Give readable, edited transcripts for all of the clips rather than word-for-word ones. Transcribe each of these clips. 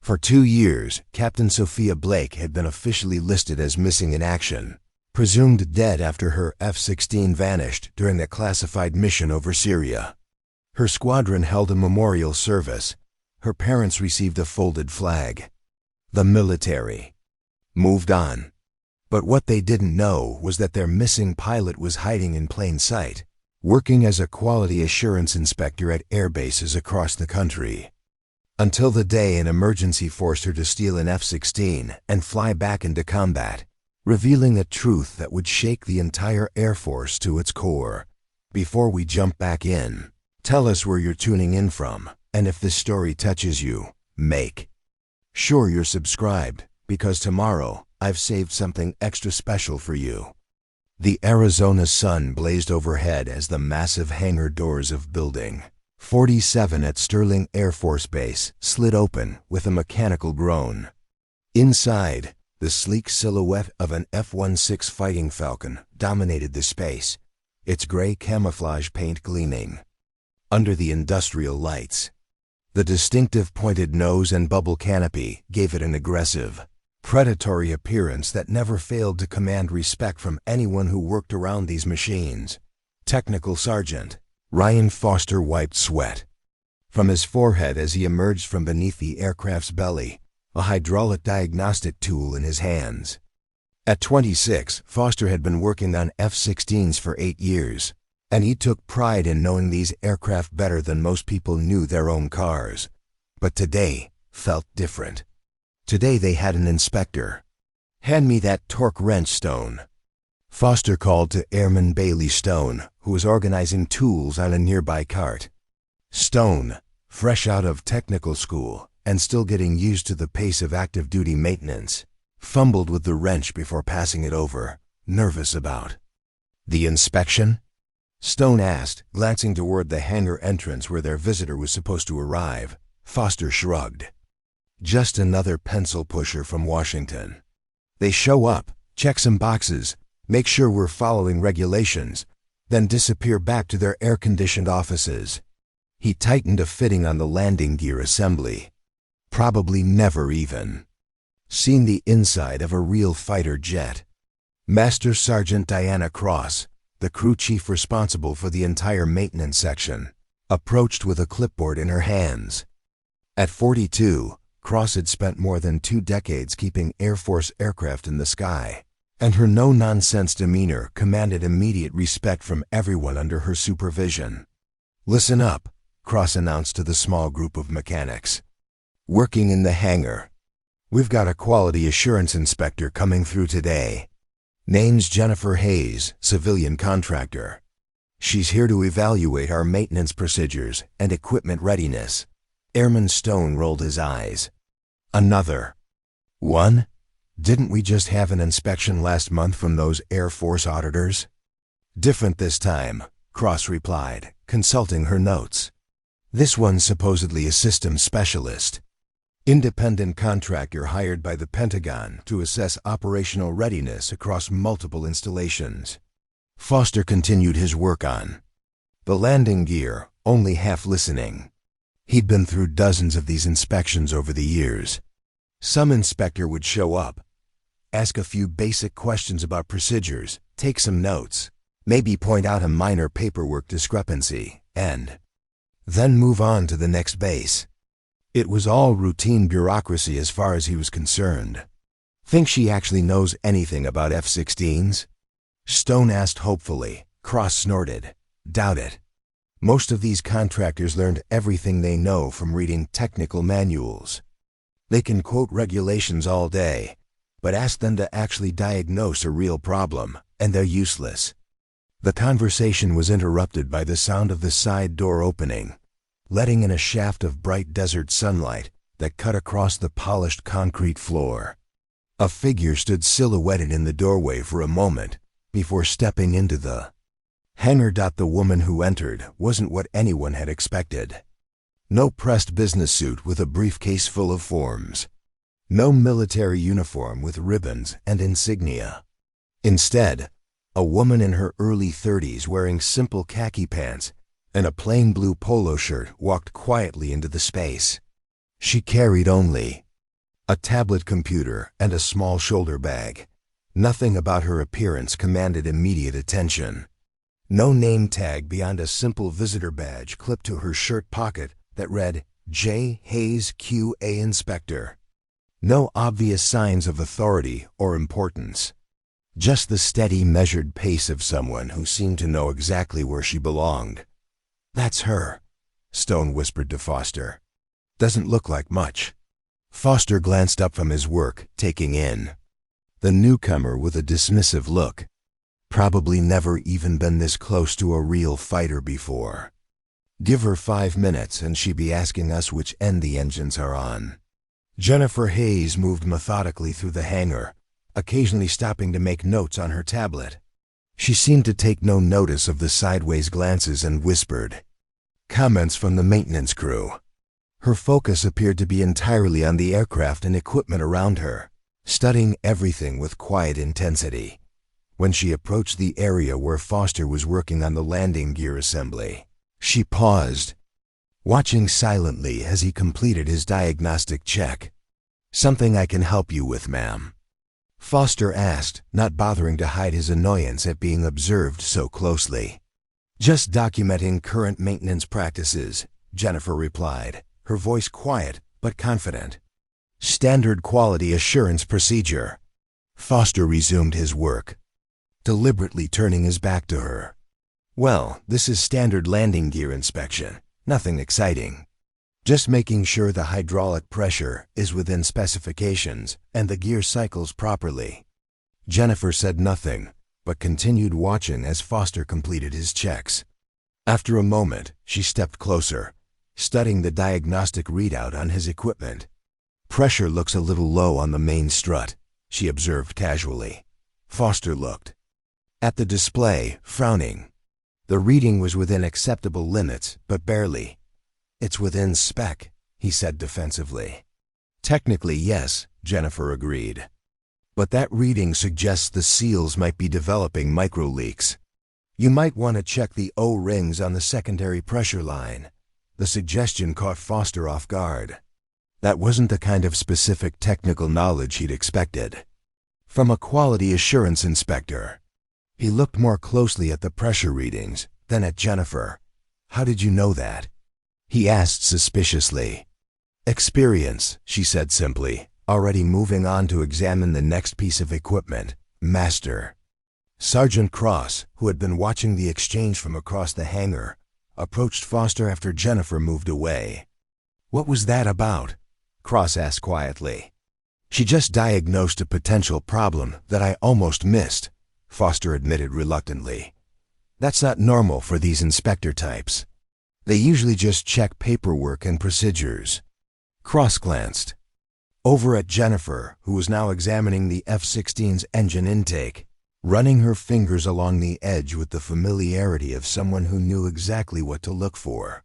For 2 years, Captain Sophia Blake had been officially listed as missing in action, presumed dead after her F-16 vanished during a classified mission over Syria. Her squadron held a memorial service. Her parents received a folded flag. The military moved on. But what they didn't know was that their missing pilot was hiding in plain sight, working as a quality assurance inspector at air bases across the country. Until the day an emergency forced her to steal an F-16 and fly back into combat, revealing a truth that would shake the entire Air Force to its core. Before we jump back in, tell us where you're tuning in from, and if this story touches you, make sure you're subscribed, because tomorrow I've saved something extra special for you. The Arizona sun blazed overhead as the massive hangar doors of Building 47 at Sterling Air Force Base slid open with a mechanical groan. Inside, the sleek silhouette of an F-16 Fighting Falcon dominated the space, its gray camouflage paint gleaming. Under the industrial lights, the distinctive pointed nose and bubble canopy gave it an aggressive, predatory appearance that never failed to command respect from anyone who worked around these machines. Technical Sergeant Ryan Foster wiped sweat from his forehead as he emerged from beneath the aircraft's belly, a hydraulic diagnostic tool in his hands. At 26, Foster had been working on F-16s for 8 years, and he took pride in knowing these aircraft better than most people knew their own cars. But today felt different. Today they had an inspector. "Hand me that torque wrench, Stone." Foster called to Airman Bailey Stone, who was organizing tools on a nearby cart. Stone, fresh out of technical school and still getting used to the pace of active duty maintenance, fumbled with the wrench before passing it over, nervous about the inspection. Stone asked, glancing toward the hangar entrance where their visitor was supposed to arrive. Foster shrugged. "Just another pencil pusher from Washington. They show up, check some boxes, make sure we're following regulations, then disappear back to their air-conditioned offices." He tightened a fitting on the landing gear assembly. Probably never even seen the inside of a real fighter jet. Master Sergeant Diana Cross, the crew chief responsible for the entire maintenance section, approached with a clipboard in her hands. At 42, Cross had spent more than 2 decades keeping Air Force aircraft in the sky, and her no-nonsense demeanor commanded immediate respect from everyone under her supervision. "Listen up," Cross announced to the small group of mechanics working in the hangar. "We've got a quality assurance inspector coming through today. Name's Jennifer Hayes, civilian contractor. She's here to evaluate our maintenance procedures and equipment readiness." Airman Stone rolled his eyes. "Another one? Didn't we just have an inspection last month from those Air Force auditors?" "Different this time," Cross replied, consulting her notes. "This one's supposedly a systems specialist. Independent contractor hired by the Pentagon to assess operational readiness across multiple installations." Foster continued his work on the landing gear, only half listening. He'd been through dozens of these inspections over the years. Some inspector would show up, ask a few basic questions about procedures, take some notes, maybe point out a minor paperwork discrepancy, and then move on to the next base. It was all routine bureaucracy as far as he was concerned. "Think she actually knows anything about F-16s?" Stone asked hopefully. Cross snorted. "Doubt it. Most of these contractors learned everything they know from reading technical manuals. They can quote regulations all day, but ask them to actually diagnose a real problem, and they're useless." The conversation was interrupted by the sound of the side door opening, letting in a shaft of bright desert sunlight that cut across the polished concrete floor. A figure stood silhouetted in the doorway for a moment before stepping into the hangar. The woman who entered wasn't what anyone had expected. No pressed business suit with a briefcase full of forms. No military uniform with ribbons and insignia. Instead, a woman in her early 30s wearing simple khaki pants and a plain blue polo shirt walked quietly into the space. She carried only A tablet computer and a small shoulder bag. Nothing about her appearance commanded immediate attention. No name tag beyond a simple visitor badge clipped to her shirt pocket that read, J. Hayes QA Inspector. No obvious signs of authority or importance. Just the steady, measured pace of someone who seemed to know exactly where she belonged. "That's her," Stone whispered to Foster. "Doesn't look like much." Foster glanced up from his work, taking in the newcomer with a dismissive look. Probably never even been this close to a real fighter before. Give her 5 minutes and she'd be asking us which end the engines are on. Jennifer Hayes moved methodically through the hangar, occasionally stopping to make notes on her tablet. She seemed to take no notice of the sideways glances and whispered comments from the maintenance crew. Her focus appeared to be entirely on the aircraft and equipment around her, studying everything with quiet intensity. When she approached the area where Foster was working on the landing gear assembly, she paused, watching silently as he completed his diagnostic check. "Something I can help you with, ma'am?" Foster asked, not bothering to hide his annoyance at being observed so closely. "Just documenting current maintenance practices," Jennifer replied, her voice quiet but confident. "Standard quality assurance procedure." Foster resumed his work, deliberately turning his back to her. "Well, this is standard landing gear inspection. Nothing exciting. Just making sure the hydraulic pressure is within specifications and the gear cycles properly." Jennifer said nothing, but continued watching as Foster completed his checks. After a moment, she stepped closer, studying the diagnostic readout on his equipment. "Pressure looks a little low on the main strut," she observed casually. Foster looked at the display, frowning. The reading was within acceptable limits, but barely. "It's within spec," he said defensively. "Technically, yes," Jennifer agreed. "But that reading suggests the seals might be developing micro-leaks. You might want to check the O-rings on the secondary pressure line." The suggestion caught Foster off guard. That wasn't the kind of specific technical knowledge he'd expected from a quality assurance inspector. He looked more closely at the pressure readings, then at Jennifer. "How did you know that?" he asked suspiciously. "Experience," she said simply, already moving on to examine the next piece of equipment, Master. Sergeant Cross, who had been watching the exchange from across the hangar, approached Foster after Jennifer moved away. "What was that about?" Cross asked quietly. "She just diagnosed a potential problem that I almost missed," Foster admitted reluctantly. "That's not normal for these inspector types. They usually just check paperwork and procedures." Cross glanced over at Jennifer, who was now examining the F-16's engine intake, running her fingers along the edge with the familiarity of someone who knew exactly what to look for.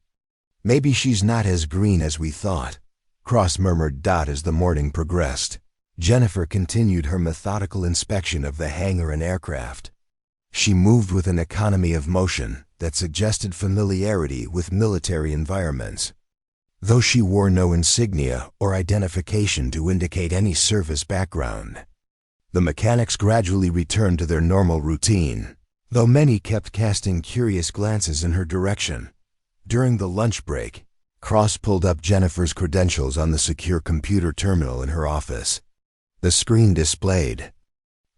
"Maybe she's not as green as we thought," Cross murmured as the morning progressed. Jennifer continued her methodical inspection of the hangar and aircraft. She moved with an economy of motion that suggested familiarity with military environments. Though she wore no insignia or identification to indicate any service background, the mechanics gradually returned to their normal routine, though many kept casting curious glances in her direction. During the lunch break, Cross pulled up Jennifer's credentials on the secure computer terminal in her office. The screen displayed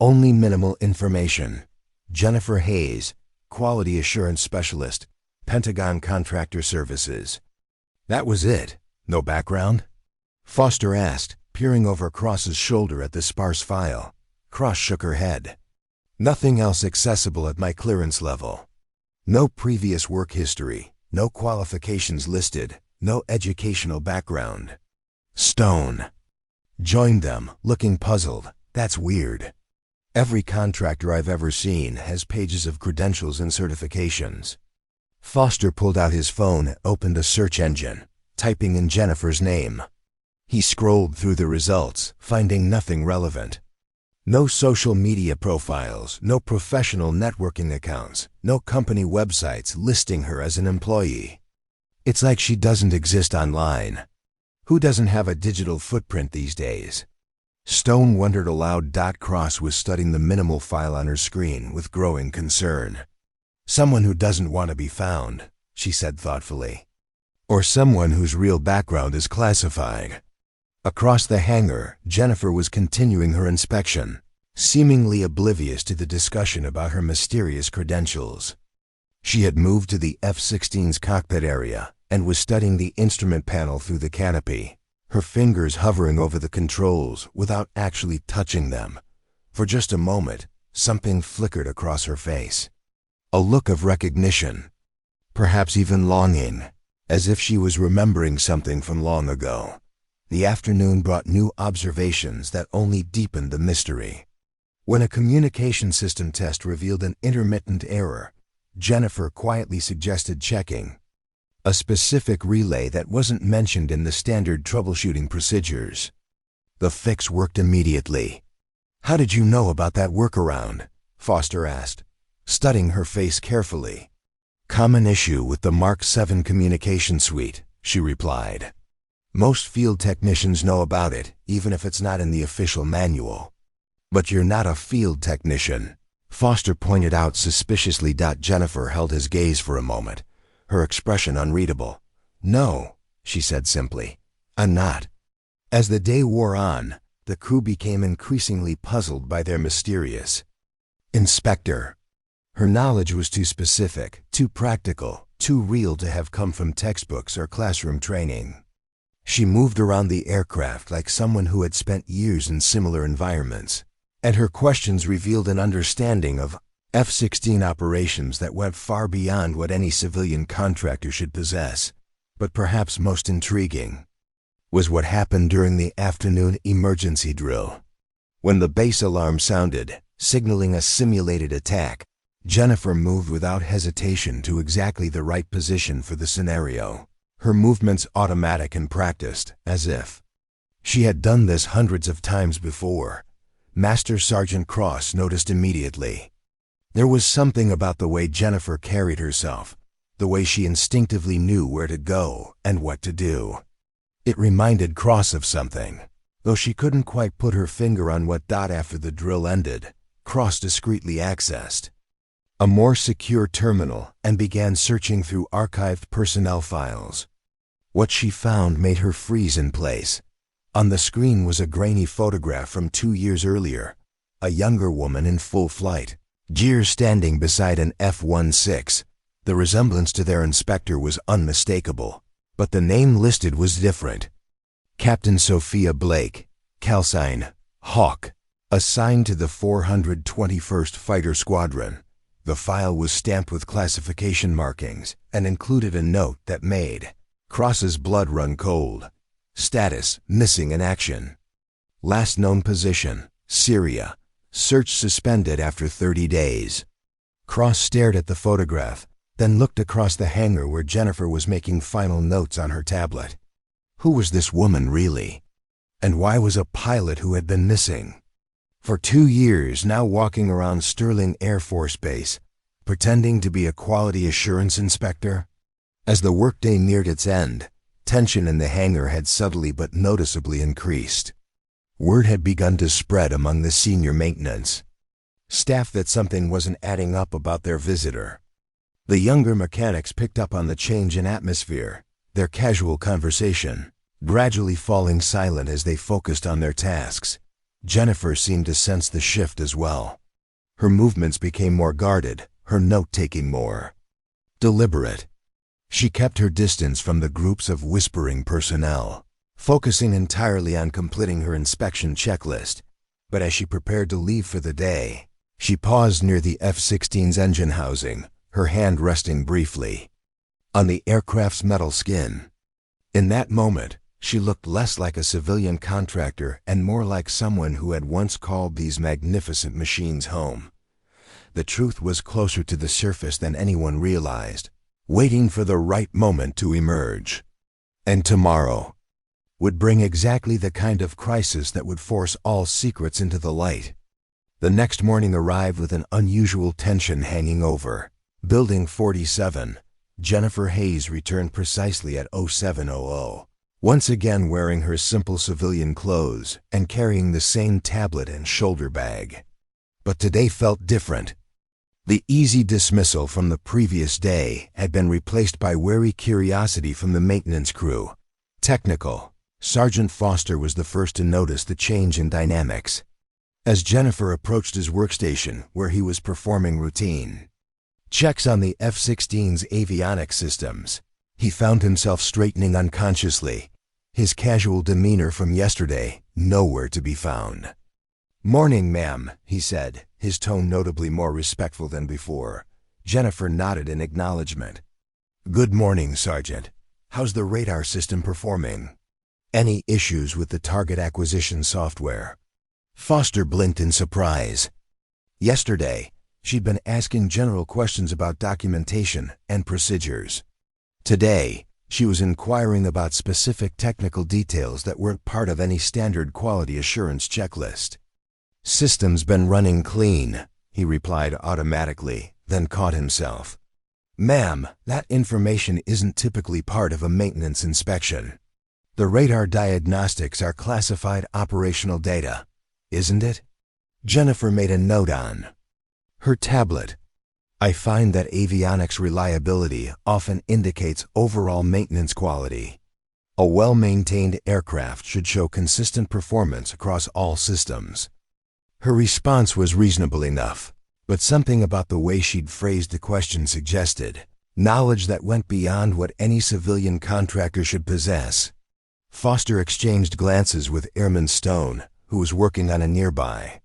only minimal information. Jennifer Hayes, Quality Assurance Specialist, Pentagon Contractor Services. That was it. No background? Foster asked, peering over Cross's shoulder at the sparse file. Cross shook her head. "Nothing else accessible at my clearance level. No previous work history, no qualifications listed, no educational background." Stone joined them, looking puzzled. "That's weird. Every contractor I've ever seen has pages of credentials and certifications." Foster pulled out his phone and opened a search engine, typing in Jennifer's name. He scrolled through the results, finding nothing relevant. No social media profiles, no professional networking accounts, no company websites listing her as an employee. "It's like she doesn't exist online." Who doesn't have a digital footprint these days? Stone wondered aloud. Cross was studying the minimal file on her screen with growing concern. Someone who doesn't want to be found, she said thoughtfully. Or someone whose real background is classified. Across the hangar, Jennifer was continuing her inspection, seemingly oblivious to the discussion about her mysterious credentials. She had moved to the F-16's cockpit area and was studying the instrument panel through the canopy, her fingers hovering over the controls without actually touching them. For just a moment, something flickered across her face. A look of recognition, perhaps even longing, as if she was remembering something from long ago. The afternoon brought new observations that only deepened the mystery. When a communication system test revealed an intermittent error, Jennifer quietly suggested checking a specific relay that wasn't mentioned in the standard troubleshooting procedures. The fix worked immediately. "How did you know about that workaround?" Foster asked, studying her face carefully. "Common issue with the Mark 7 communication suite," she replied. "Most field technicians know about it, even if it's not in the official manual." "But you're not a field technician," Foster pointed out suspiciously. Jennifer held his gaze for a moment, her expression unreadable. "No," she said simply, "I'm not." As the day wore on, the crew became increasingly puzzled by their mysterious inspector. Her knowledge was too specific, too practical, too real to have come from textbooks or classroom training. She moved around the aircraft like someone who had spent years in similar environments, and her questions revealed an understanding of F-16 operations that went far beyond what any civilian contractor should possess. But perhaps most intriguing was what happened during the afternoon emergency drill. When the base alarm sounded, signaling a simulated attack, Jennifer moved without hesitation to exactly the right position for the scenario. Her movements automatic and practiced, as if she had done this hundreds of times before. Master Sergeant Cross noticed immediately. There was something about the way Jennifer carried herself, the way she instinctively knew where to go and what to do. It reminded Cross of something, though she couldn't quite put her finger on what. After the drill ended, Cross discreetly accessed a more secure terminal and began searching through archived personnel files. What she found made her freeze in place. On the screen was a grainy photograph from 2 years earlier, a younger woman in full flight, gears standing beside an F-16. The resemblance to their inspector was unmistakable, but the name listed was different. Captain Sophia Blake, Calcine, Hawk, assigned to the 421st Fighter Squadron. The file was stamped with classification markings and included a note that made Cross's blood run cold. Status: missing in action. Last known position: Syria. Search suspended after 30 days. Cross stared at the photograph, then looked across the hangar where Jennifer was making final notes on her tablet. Who was this woman really? And why was a pilot who had been missing for 2 years now walking around Sterling Air Force Base, pretending to be a quality assurance inspector? As the workday neared its end, tension in the hangar had subtly but noticeably increased. Word had begun to spread among the senior maintenance staff that something wasn't adding up about their visitor. The younger mechanics picked up on the change in atmosphere, their casual conversation gradually falling silent as they focused on their tasks. Jennifer seemed to sense the shift as well. Her movements became more guarded, her note-taking more deliberate. She kept her distance from the groups of whispering personnel, focusing entirely on completing her inspection checklist. But as she prepared to leave for the day, she paused near the F-16's engine housing, her hand resting briefly on the aircraft's metal skin. In that moment, she looked less like a civilian contractor and more like someone who had once called these magnificent machines home. The truth was closer to the surface than anyone realized, waiting for the right moment to emerge. And tomorrow would bring exactly the kind of crisis that would force all secrets into the light. The next morning arrived with an unusual tension hanging over. Building 47, Jennifer Hayes returned precisely at 0700, once again wearing her simple civilian clothes and carrying the same tablet and shoulder bag. But today felt different. The easy dismissal from the previous day had been replaced by wary curiosity from the maintenance crew. Technical. Sergeant Foster was the first to notice the change in dynamics. As Jennifer approached his workstation, where he was performing routine checks on the F-16's avionics systems, he found himself straightening unconsciously, his casual demeanor from yesterday nowhere to be found. "Morning, ma'am," he said, his tone notably more respectful than before. Jennifer nodded in acknowledgement. "Good morning, Sergeant. How's the radar system performing? Any issues with the target acquisition software?" Foster blinked in surprise. Yesterday, she'd been asking general questions about documentation and procedures. Today, she was inquiring about specific technical details that weren't part of any standard quality assurance checklist. "System's been running clean," he replied automatically, then caught himself. "Ma'am, that information isn't typically part of a maintenance inspection. The radar diagnostics are classified operational data, isn't it?" Jennifer made a note on her tablet. "I find that avionics reliability often indicates overall maintenance quality. A well-maintained aircraft should show consistent performance across all systems." Her response was reasonable enough, but something about the way she'd phrased the question suggested knowledge that went beyond what any civilian contractor should possess. Foster exchanged glances with Airman Stone, who was working on a nearby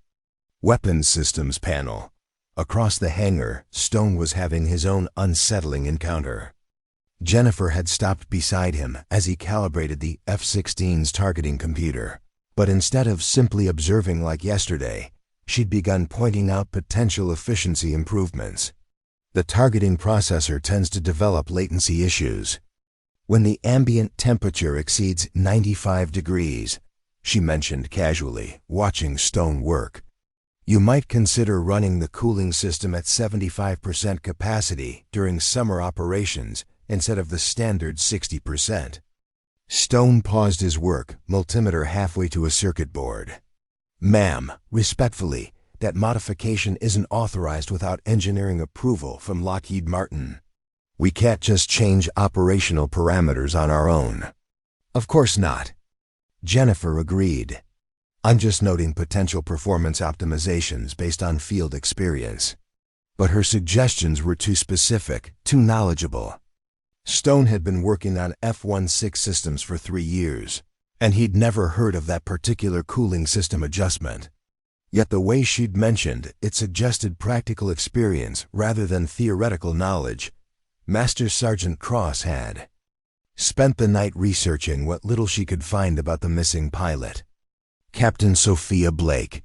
weapons systems panel. Across the hangar, Stone was having his own unsettling encounter. Jennifer had stopped beside him as he calibrated the F-16's targeting computer, but instead of simply observing like yesterday, she'd begun pointing out potential efficiency improvements. The targeting processor tends to develop latency issues. When the ambient temperature exceeds 95 degrees, she mentioned casually, watching Stone work, you might consider running the cooling system at 75% capacity during summer operations instead of the standard 60%. Stone paused his work, multimeter halfway to a circuit board. "Ma'am, respectfully, that modification isn't authorized without engineering approval from Lockheed Martin. We can't just change operational parameters on our own." "Of course not," Jennifer agreed. "I'm just noting potential performance optimizations based on field experience." But her suggestions were too specific, too knowledgeable. Stone had been working on F-16 systems for 3 years, and he'd never heard of that particular cooling system adjustment. Yet the way she'd mentioned it suggested practical experience rather than theoretical knowledge. Master Sergeant Cross had spent the night researching what little she could find about the missing pilot, Captain Sophia Blake.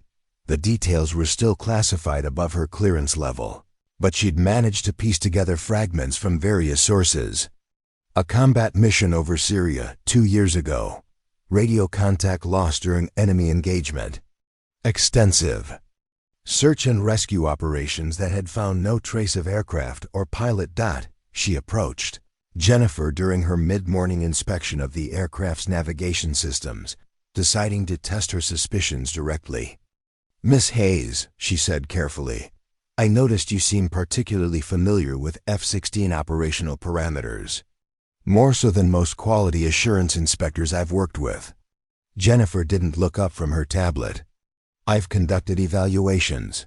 The details were still classified above her clearance level, but she'd managed to piece together fragments from various sources. A combat mission over Syria 2 years ago. Radio contact lost during enemy engagement. Extensive search and rescue operations that had found no trace of aircraft or pilot. She approached Jennifer during her mid-morning inspection of the aircraft's navigation systems, deciding to test her suspicions directly. "Miss Hayes," she said carefully, "I noticed you seem particularly familiar with F-16 operational parameters. More so than most quality assurance inspectors I've worked with." Jennifer didn't look up from her tablet. "I've conducted evaluations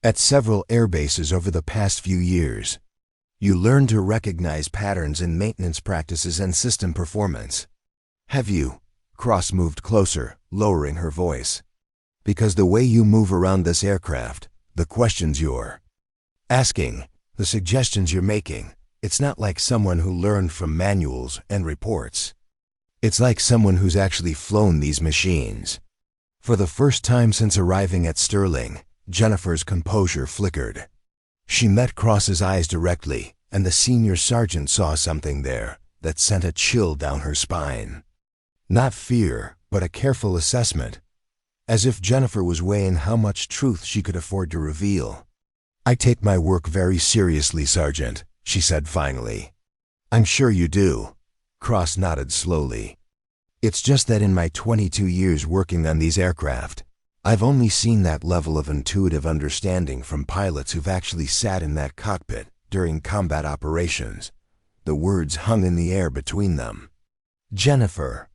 at several airbases over the past few years. You learn to recognize patterns in maintenance practices and system performance. Have you?" Cross moved closer, lowering her voice. "Because the way you move around this aircraft, the questions you're asking, the suggestions you're making, it's not like someone who learned from manuals and reports. It's like someone who's actually flown these machines." For the first time since arriving at Sterling, Jennifer's composure flickered. She met Cross's eyes directly, and the senior sergeant saw something there that sent a chill down her spine. Not fear, but a careful assessment, as if Jennifer was weighing how much truth she could afford to reveal. "I take my work very seriously, Sergeant," she said finally. "I'm sure you do." Cross nodded slowly. It's just that in my 22 years working on these aircraft, I've only seen that level of intuitive understanding from pilots who've actually sat in that cockpit during combat operations. The words hung in the air between them. Jennifer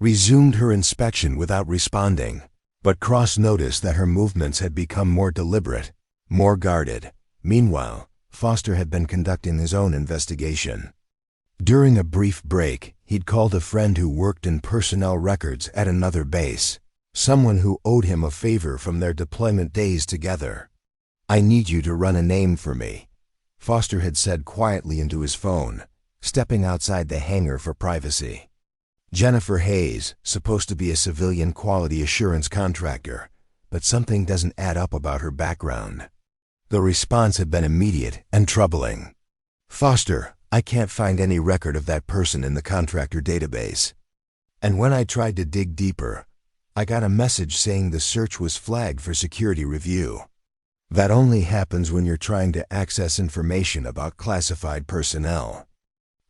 resumed her inspection without responding, but Cross noticed that her movements had become more deliberate, more guarded. Meanwhile, Foster had been conducting his own investigation. During a brief break, he'd called a friend who worked in personnel records at another base, someone who owed him a favor from their deployment days together. "I need you to run a name for me," Foster had said quietly into his phone, stepping outside the hangar for privacy. Jennifer Hayes, supposed to be a civilian quality assurance contractor, but something doesn't add up about her background. The response had been immediate and troubling. "Foster, I can't find any record of that person in the contractor database. And when I tried to dig deeper, I got a message saying the search was flagged for security review. That only happens when you're trying to access information about classified personnel."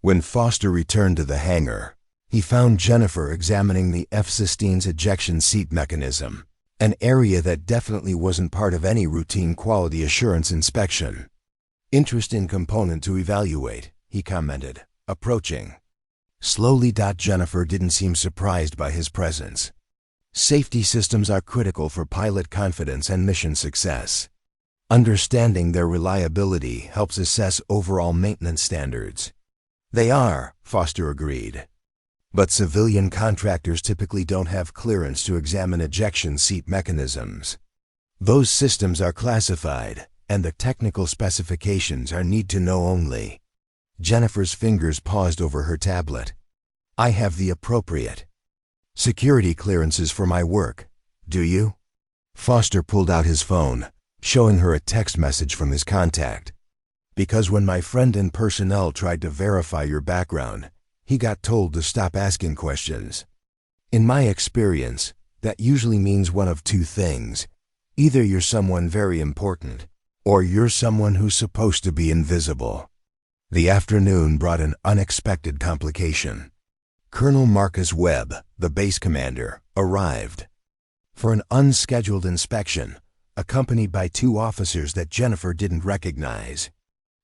When Foster returned to the hangar, he found Jennifer examining the F-16's ejection seat mechanism, an area that definitely wasn't part of any routine quality assurance inspection. "Interesting component to evaluate," he commented, approaching. Slowly. Jennifer didn't seem surprised by his presence. Safety systems are critical for pilot confidence and mission success. Understanding their reliability helps assess overall maintenance standards. "They are," Foster agreed. "But civilian contractors typically don't have clearance to examine ejection seat mechanisms. Those systems are classified, and the technical specifications are need-to-know only." Jennifer's fingers paused over her tablet. "I have the appropriate security clearances for my work. Do you?" Foster pulled out his phone, showing her a text message from his contact. "Because when my friend in personnel tried to verify your background, he got told to stop asking questions. In my experience, that usually means one of two things. Either you're someone very important, or you're someone who's supposed to be invisible." The afternoon brought an unexpected complication. Colonel Marcus Webb, the base commander, arrived for an unscheduled inspection, accompanied by two officers that Jennifer didn't recognize.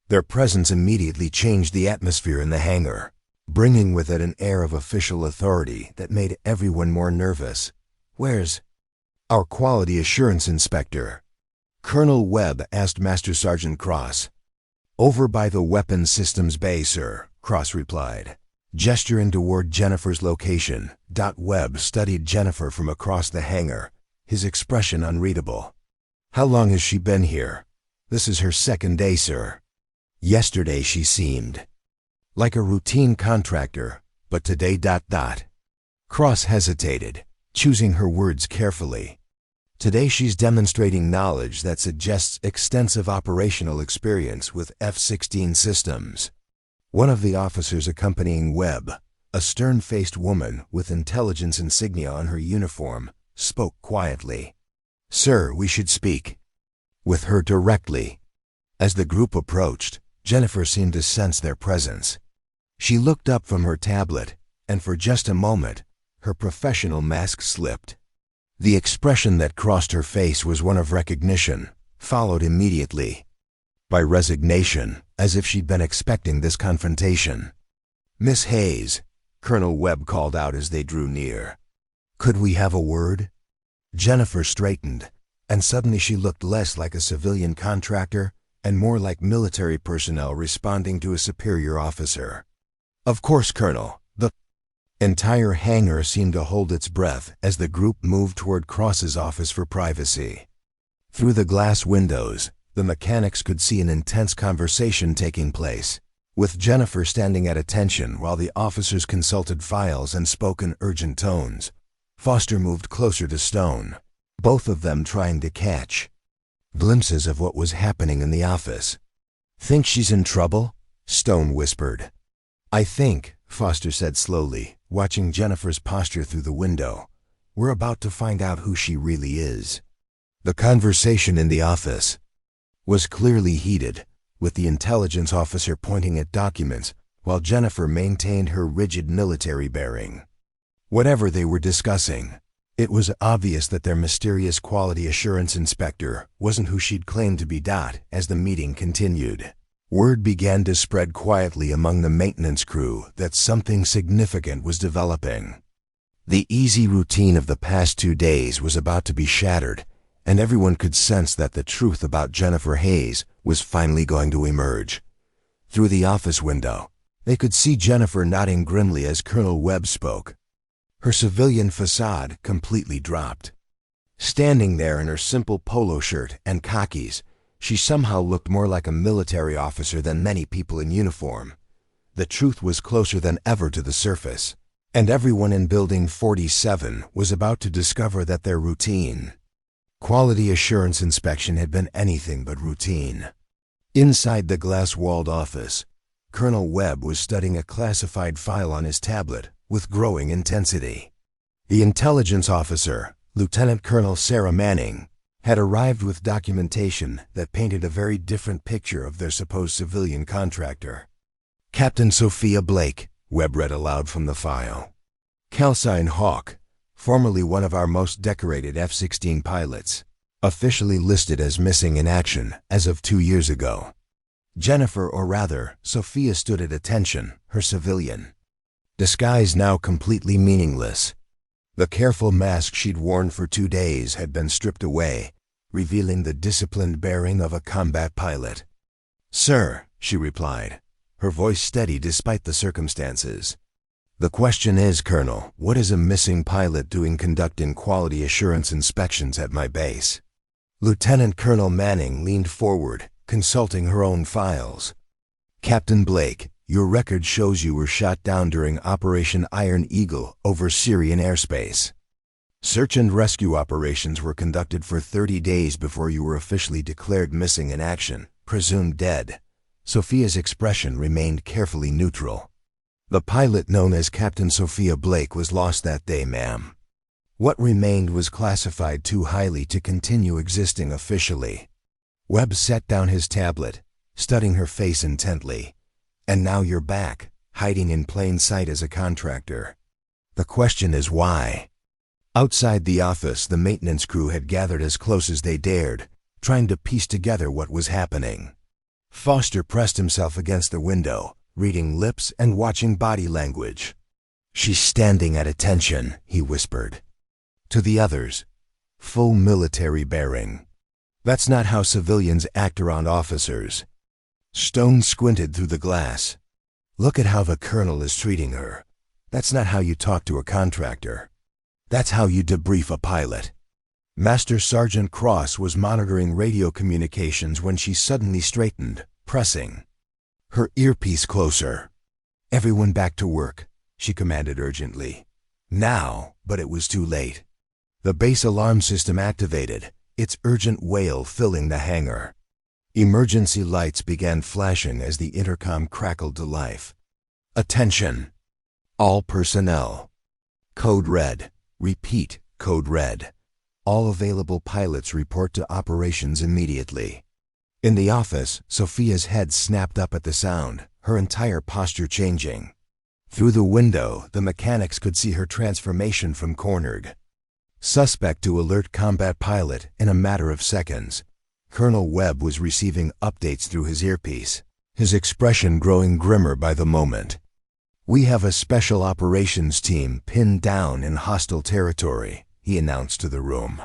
Their presence immediately changed the atmosphere in the hangar, bringing with it an air of official authority that made everyone more nervous. "Where's our quality assurance inspector?" Colonel Webb asked Master Sergeant Cross. "Over by the weapons systems bay, sir," Cross replied, gesturing toward Jennifer's location. Webb studied Jennifer from across the hangar, his expression unreadable. "How long has she been here?" "This is her second day, sir. Yesterday she seemed like a routine contractor, but today... Cross hesitated, choosing her words carefully. "Today she's demonstrating knowledge that suggests extensive operational experience with F-16 systems." One of the officers accompanying Webb, a stern-faced woman with intelligence insignia on her uniform, spoke quietly. "Sir, we should speak with her directly." As the group approached, Jennifer seemed to sense their presence. She looked up from her tablet, and for just a moment, her professional mask slipped. The expression that crossed her face was one of recognition, followed immediately by resignation, as if she'd been expecting this confrontation. "Miss Hayes," Colonel Webb called out as they drew near. "Could we have a word?" Jennifer straightened, and suddenly she looked less like a civilian contractor and more like military personnel responding to a superior officer. "Of course, Colonel." The entire hangar seemed to hold its breath as the group moved toward Cross's office for privacy. Through the glass windows, the mechanics could see an intense conversation taking place, with Jennifer standing at attention while the officers consulted files and spoke in urgent tones. Foster moved closer to Stone, both of them trying to catch glimpses of what was happening in the office. "Think she's in trouble?" Stone whispered. "I think," Foster said slowly, watching Jennifer's posture through the window, "we're about to find out who she really is." The conversation in the office was clearly heated, with the intelligence officer pointing at documents while Jennifer maintained her rigid military bearing. Whatever they were discussing, it was obvious that their mysterious quality assurance inspector wasn't who she'd claimed to be. As the meeting continued, word began to spread quietly among the maintenance crew that something significant was developing. The easy routine of the past 2 days was about to be shattered, and everyone could sense that the truth about Jennifer Hayes was finally going to emerge. Through the office window, they could see Jennifer nodding grimly as Colonel Webb spoke. Her civilian facade completely dropped. Standing there in her simple polo shirt and khakis, she somehow looked more like a military officer than many people in uniform. The truth was closer than ever to the surface, and everyone in Building 47 was about to discover that their routine, quality assurance inspection had been anything but routine. Inside the glass-walled office, Colonel Webb was studying a classified file on his tablet with growing intensity. The intelligence officer, Lieutenant Colonel Sarah Manning, had arrived with documentation that painted a very different picture of their supposed civilian contractor. Captain Sophia Blake, Webb read aloud from the file. Calcine Hawk, formerly one of our most decorated F-16 pilots, officially listed as missing in action as of 2 years ago. Jennifer, or rather, Sophia, stood at attention, her civilian disguise now completely meaningless. The careful mask she'd worn for 2 days had been stripped away, revealing the disciplined bearing of a combat pilot. "Sir," she replied, her voice steady despite the circumstances. "The question is, Colonel, what is a missing pilot doing conducting quality assurance inspections at my base?" Lieutenant Colonel Manning leaned forward, consulting her own files. "Captain Blake, your record shows you were shot down during Operation Iron Eagle over Syrian airspace. Search and rescue operations were conducted for 30 days before you were officially declared missing in action, presumed dead." Sophia's expression remained carefully neutral. "The pilot known as Captain Sophia Blake was lost that day, ma'am. What remained was classified too highly to continue existing officially." Webb set down his tablet, studying her face intently. "And now you're back, hiding in plain sight as a contractor. The question is why?" Outside the office, the maintenance crew had gathered as close as they dared, trying to piece together what was happening. Foster pressed himself against the window, reading lips and watching body language. "She's standing at attention," he whispered. To the others, "Full military bearing. That's not how civilians act around officers." Stone squinted through the glass. "Look at how the colonel is treating her. That's not how you talk to a contractor. That's how you debrief a pilot." Master Sergeant Cross was monitoring radio communications when she suddenly straightened, pressing her earpiece closer. "Everyone back to work," she commanded urgently. Now, but it was too late. The base alarm system activated, its urgent wail filling the hangar. Emergency lights began flashing as the intercom crackled to life. "Attention! All personnel. Code red. Repeat, code red. All available pilots report to operations immediately." In the office, Sophia's head snapped up at the sound, her entire posture changing. Through the window, the mechanics could see her transformation from cornered suspect to alert combat pilot in a matter of seconds. Colonel Webb was receiving updates through his earpiece, his expression growing grimmer by the moment. "We have a special operations team pinned down in hostile territory," he announced to the room.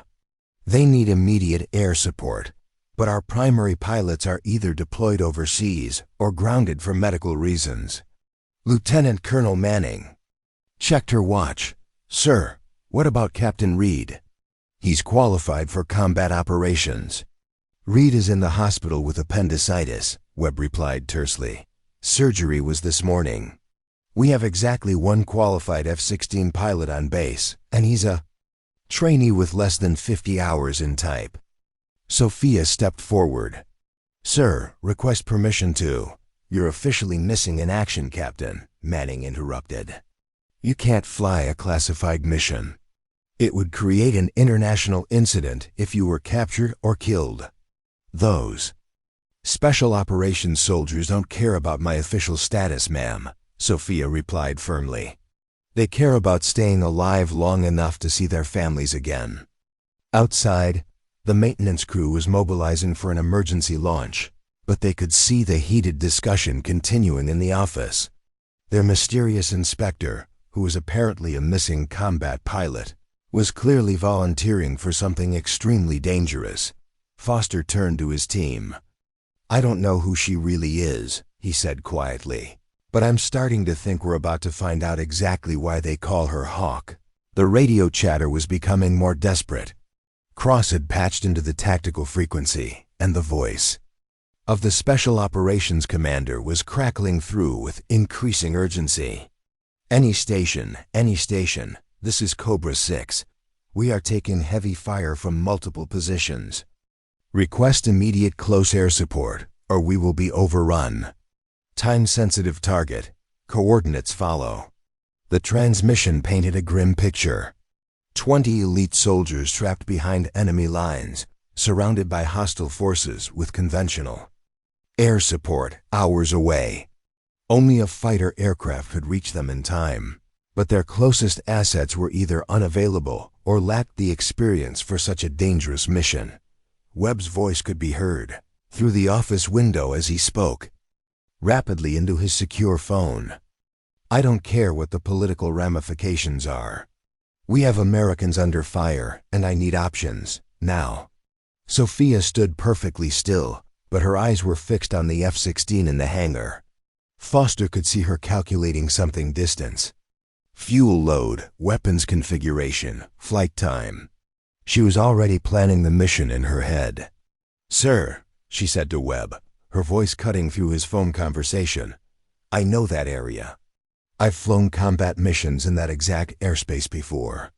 "They need immediate air support, but our primary pilots are either deployed overseas or grounded for medical reasons." Lieutenant Colonel Manning checked her watch. "Sir, what about Captain Reed?" "He's qualified for combat operations." "Reed is in the hospital with appendicitis," Webb replied tersely. "Surgery was this morning. We have exactly one qualified F-16 pilot on base, and he's a trainee with less than 50 hours in type." Sophia stepped forward. "Sir, request permission to—" "You're officially missing in action, Captain," Manning interrupted. "You can't fly a classified mission. It would create an international incident if you were captured or killed. Those special operations soldiers don't care about my official status, ma'am," Sophia replied firmly. They care about staying alive long enough to see their families again. Outside, the maintenance crew was mobilizing for an emergency launch, but they could see the heated discussion continuing in the office. Their mysterious inspector, who was apparently a missing combat pilot, was clearly volunteering for something extremely dangerous. Foster turned to his team. "I don't know who she really is," he said quietly, "but I'm starting to think we're about to find out exactly why they call her Hawk." The radio chatter was becoming more desperate. Cross had patched into the tactical frequency, and the voice of the Special Operations Commander was crackling through with increasing urgency. Any station, this is Cobra 6. We are taking heavy fire from multiple positions. Request immediate close air support, or we will be overrun. Time-sensitive target. Coordinates follow." The transmission painted a grim picture. 20 elite soldiers trapped behind enemy lines, surrounded by hostile forces with conventional air support hours away. Only a fighter aircraft could reach them in time, but their closest assets were either unavailable or lacked the experience for such a dangerous mission. Webb's voice could be heard through the office window as he spoke rapidly into his secure phone. "I don't care what the political ramifications are. We have Americans under fire, and I need options, now." Sophia stood perfectly still, but her eyes were fixed on the F-16 in the hangar. Foster could see her calculating something: distance, fuel load, weapons configuration, flight time. She was already planning the mission in her head. "Sir," she said to Webb, her voice cutting through his phone conversation, "I know that area. I've flown combat missions in that exact airspace before.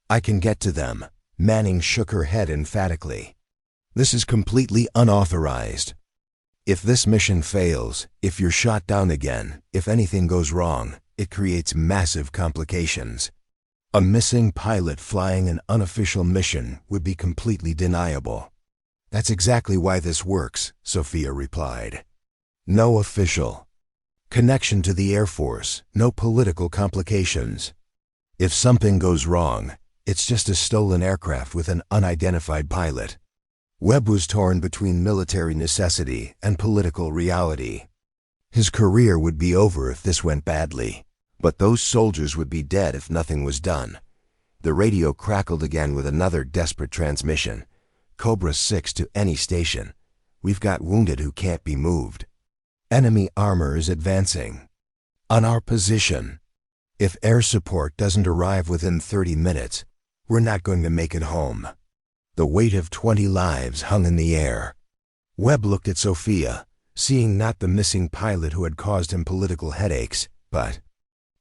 I can get to them." Manning shook her head emphatically. "This is completely unauthorized. If this mission fails, if you're shot down again, if anything goes wrong, it creates massive complications. A missing pilot flying an unofficial mission would be completely deniable." "That's exactly why this works," Sophia replied. "No official connection to the Air Force, no political complications. If something goes wrong, it's just a stolen aircraft with an unidentified pilot." Webb was torn between military necessity and political reality. His career would be over if this went badly, but those soldiers would be dead if nothing was done. The radio crackled again with another desperate transmission. "Cobra 6 to any station. We've got wounded who can't be moved. Enemy armor is advancing on our position. If air support doesn't arrive within 30 minutes, we're not going to make it home." The weight of 20 lives hung in the air. Webb looked at Sophia, seeing not the missing pilot who had caused him political headaches, but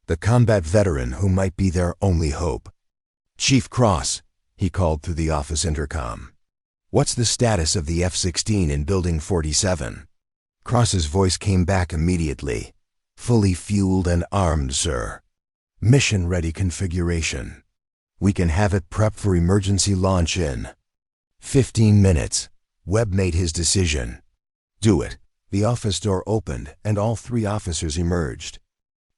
the combat veteran who might be their only hope. "Chief Cross," he called through the office intercom. "What's the status of the F-16 in Building 47? Cross's voice came back immediately. "Fully fueled and armed, sir. Mission-ready configuration. We can have it prepped for emergency launch in 15 minutes. Webb made his decision. "Do it." The office door opened, and all 3 officers emerged.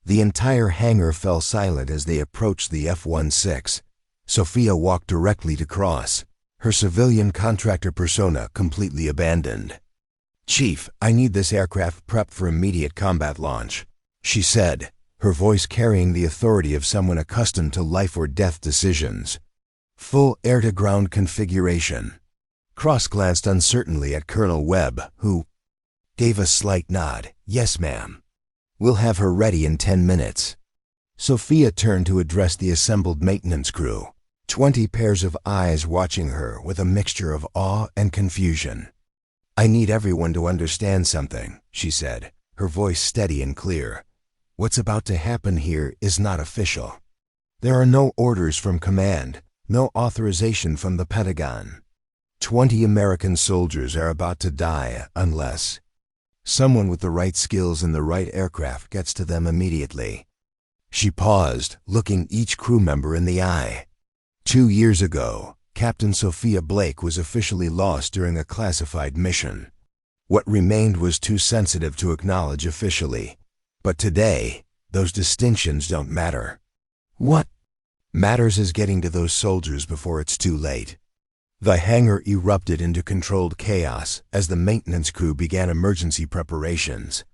The entire hangar fell silent as they approached the F-16. Sophia walked directly to Cross, her civilian contractor persona completely abandoned. "Chief, I need this aircraft prepped for immediate combat launch," she said, her voice carrying the authority of someone accustomed to life-or-death decisions. "Full air-to-ground configuration." Cross glanced uncertainly at Colonel Webb, who gave a slight nod. "Yes, ma'am. We'll have her ready in 10 minutes." Sophia turned to address the assembled maintenance crew, 20 pairs of eyes watching her with a mixture of awe and confusion. "I need everyone to understand something," she said, her voice steady and clear. "What's about to happen here is not official. There are no orders from command, no authorization from the Pentagon. 20 American soldiers are about to die unless someone with the right skills and the right aircraft gets to them immediately." She paused, looking each crew member in the eye. 2 years ago, Captain Sophia Blake was officially lost during a classified mission. What remained was too sensitive to acknowledge officially. But today, those distinctions don't matter. What matters is getting to those soldiers before it's too late. The hangar erupted into controlled chaos as the maintenance crew began emergency preparations.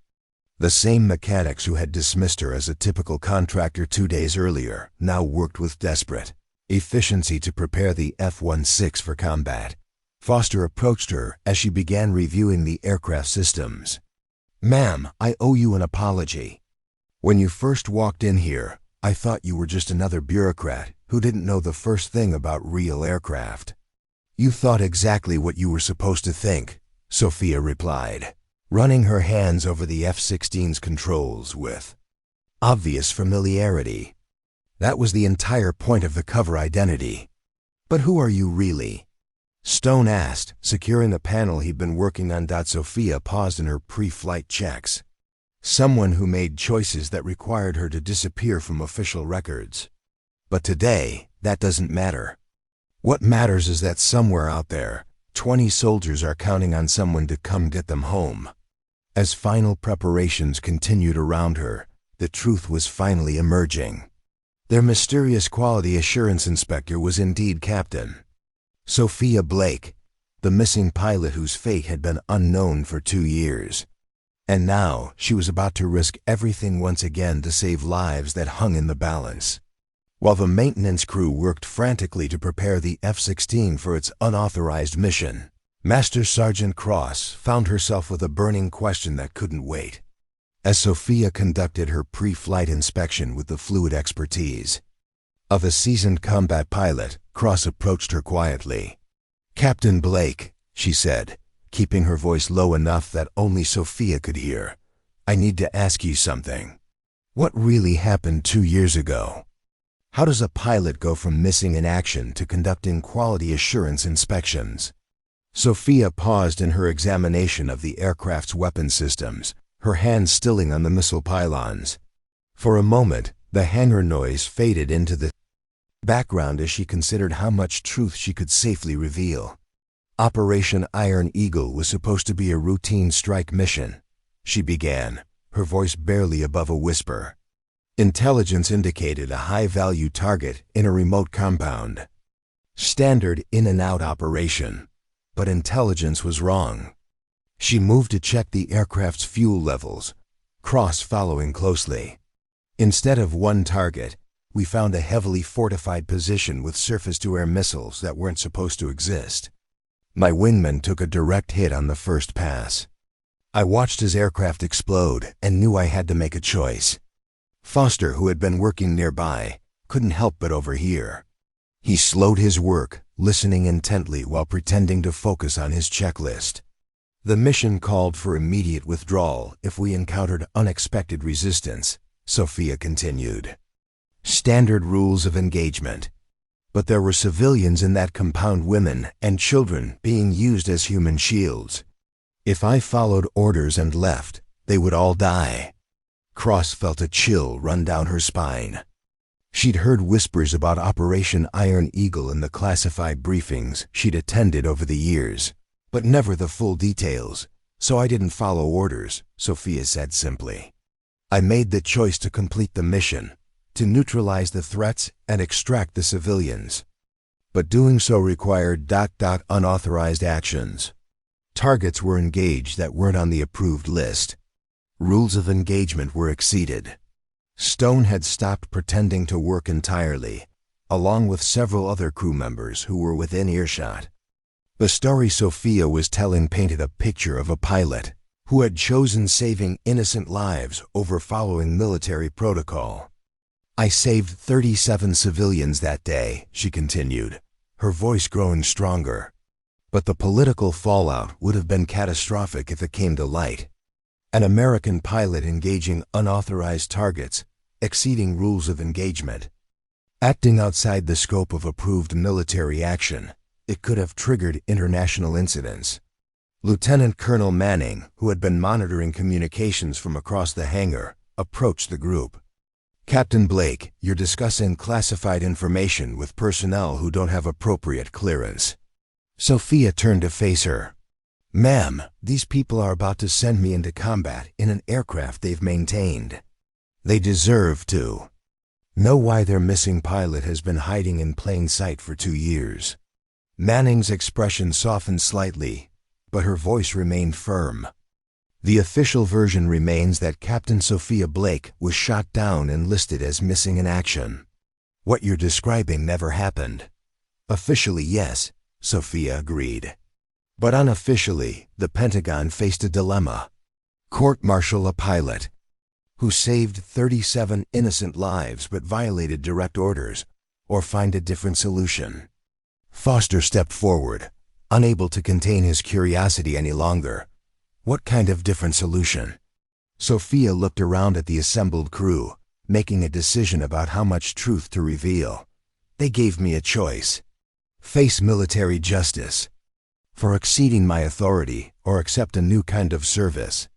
The same mechanics who had dismissed her as a typical contractor 2 days earlier now worked with desperate efficiency to prepare the F-16 for combat. Foster approached her as she began reviewing the aircraft systems. "Ma'am, I owe you an apology. When you first walked in here, I thought you were just another bureaucrat who didn't know the first thing about real aircraft." "You thought exactly what you were supposed to think," Sophia replied, running her hands over the F-16's controls with obvious familiarity. That was the entire point of the cover identity. "But who are you really?" Stone asked, securing the panel he'd been working on. Sophia paused in her pre-flight checks. "Someone who made choices that required her to disappear from official records. But today, that doesn't matter. What matters is that somewhere out there, 20 soldiers are counting on someone to come get them home." As final preparations continued around her, the truth was finally emerging. Their mysterious quality assurance inspector was indeed Captain Sophia Blake, the missing pilot whose fate had been unknown for 2 years. And now she was about to risk everything once again to save lives that hung in the balance. While the maintenance crew worked frantically to prepare the F-16 for its unauthorized mission, Master Sergeant Cross found herself with a burning question that couldn't wait. As Sophia conducted her pre-flight inspection with the fluid expertise of a seasoned combat pilot, Cross approached her quietly. "Captain Blake," she said, keeping her voice low enough that only Sophia could hear, "I need to ask you something. What really happened 2 years ago? How does a pilot go from missing in action to conducting quality assurance inspections?" Sophia paused in her examination of the aircraft's weapon systems, her hands stilling on the missile pylons. For a moment, the hangar noise faded into the background as she considered how much truth she could safely reveal. "Operation Iron Eagle was supposed to be a routine strike mission," she began, her voice barely above a whisper. "Intelligence indicated a high-value target in a remote compound. Standard in-and-out operation. But intelligence was wrong." She moved to check the aircraft's fuel levels, Cross following closely. "Instead of one target, we found a heavily fortified position with surface-to-air missiles that weren't supposed to exist. My wingman took a direct hit on the first pass. I watched his aircraft explode and knew I had to make a choice." Foster, who had been working nearby, couldn't help but overhear. He slowed his work, listening intently while pretending to focus on his checklist. "The mission called for immediate withdrawal if we encountered unexpected resistance," Sophia continued. "Standard rules of engagement. But there were civilians in that compound, women and children being used as human shields. If I followed orders and left, they would all die." Cross felt a chill run down her spine. She'd heard whispers about Operation Iron Eagle in the classified briefings she'd attended over the years, but never the full details, "So I didn't follow orders," Sophia said simply. "I made the choice to complete the mission, to neutralize the threats and extract the civilians. But doing so required unauthorized actions. Targets were engaged that weren't on the approved list. Rules of engagement were exceeded." Stone had stopped pretending to work entirely, along with several other crew members who were within earshot. The story Sophia was telling painted a picture of a pilot who had chosen saving innocent lives over following military protocol. "I saved 37 civilians that day," she continued, her voice growing stronger. "But the political fallout would have been catastrophic if it came to light. An American pilot engaging unauthorized targets, exceeding rules of engagement. Acting outside the scope of approved military action, it could have triggered international incidents." Lieutenant Colonel Manning, who had been monitoring communications from across the hangar, approached the group. "Captain Blake, you're discussing classified information with personnel who don't have appropriate clearance." Sophia turned to face her. "Ma'am, these people are about to send me into combat in an aircraft they've maintained. They deserve to." know why their missing pilot has been hiding in plain sight for 2 years. Manning's expression softened slightly, but her voice remained firm. The official version remains that Captain Sophia Blake was shot down and listed as missing in action. What you're describing never happened. Officially, yes, Sophia agreed. But unofficially, the Pentagon faced a dilemma. Court-martial a pilot who saved 37 innocent lives but violated direct orders, or find a different solution. Foster stepped forward, unable to contain his curiosity any longer. What kind of different solution? Sophia looked around at the assembled crew, making a decision about how much truth to reveal. They gave me a choice. Face military justice for exceeding my authority, or accept a new kind of service.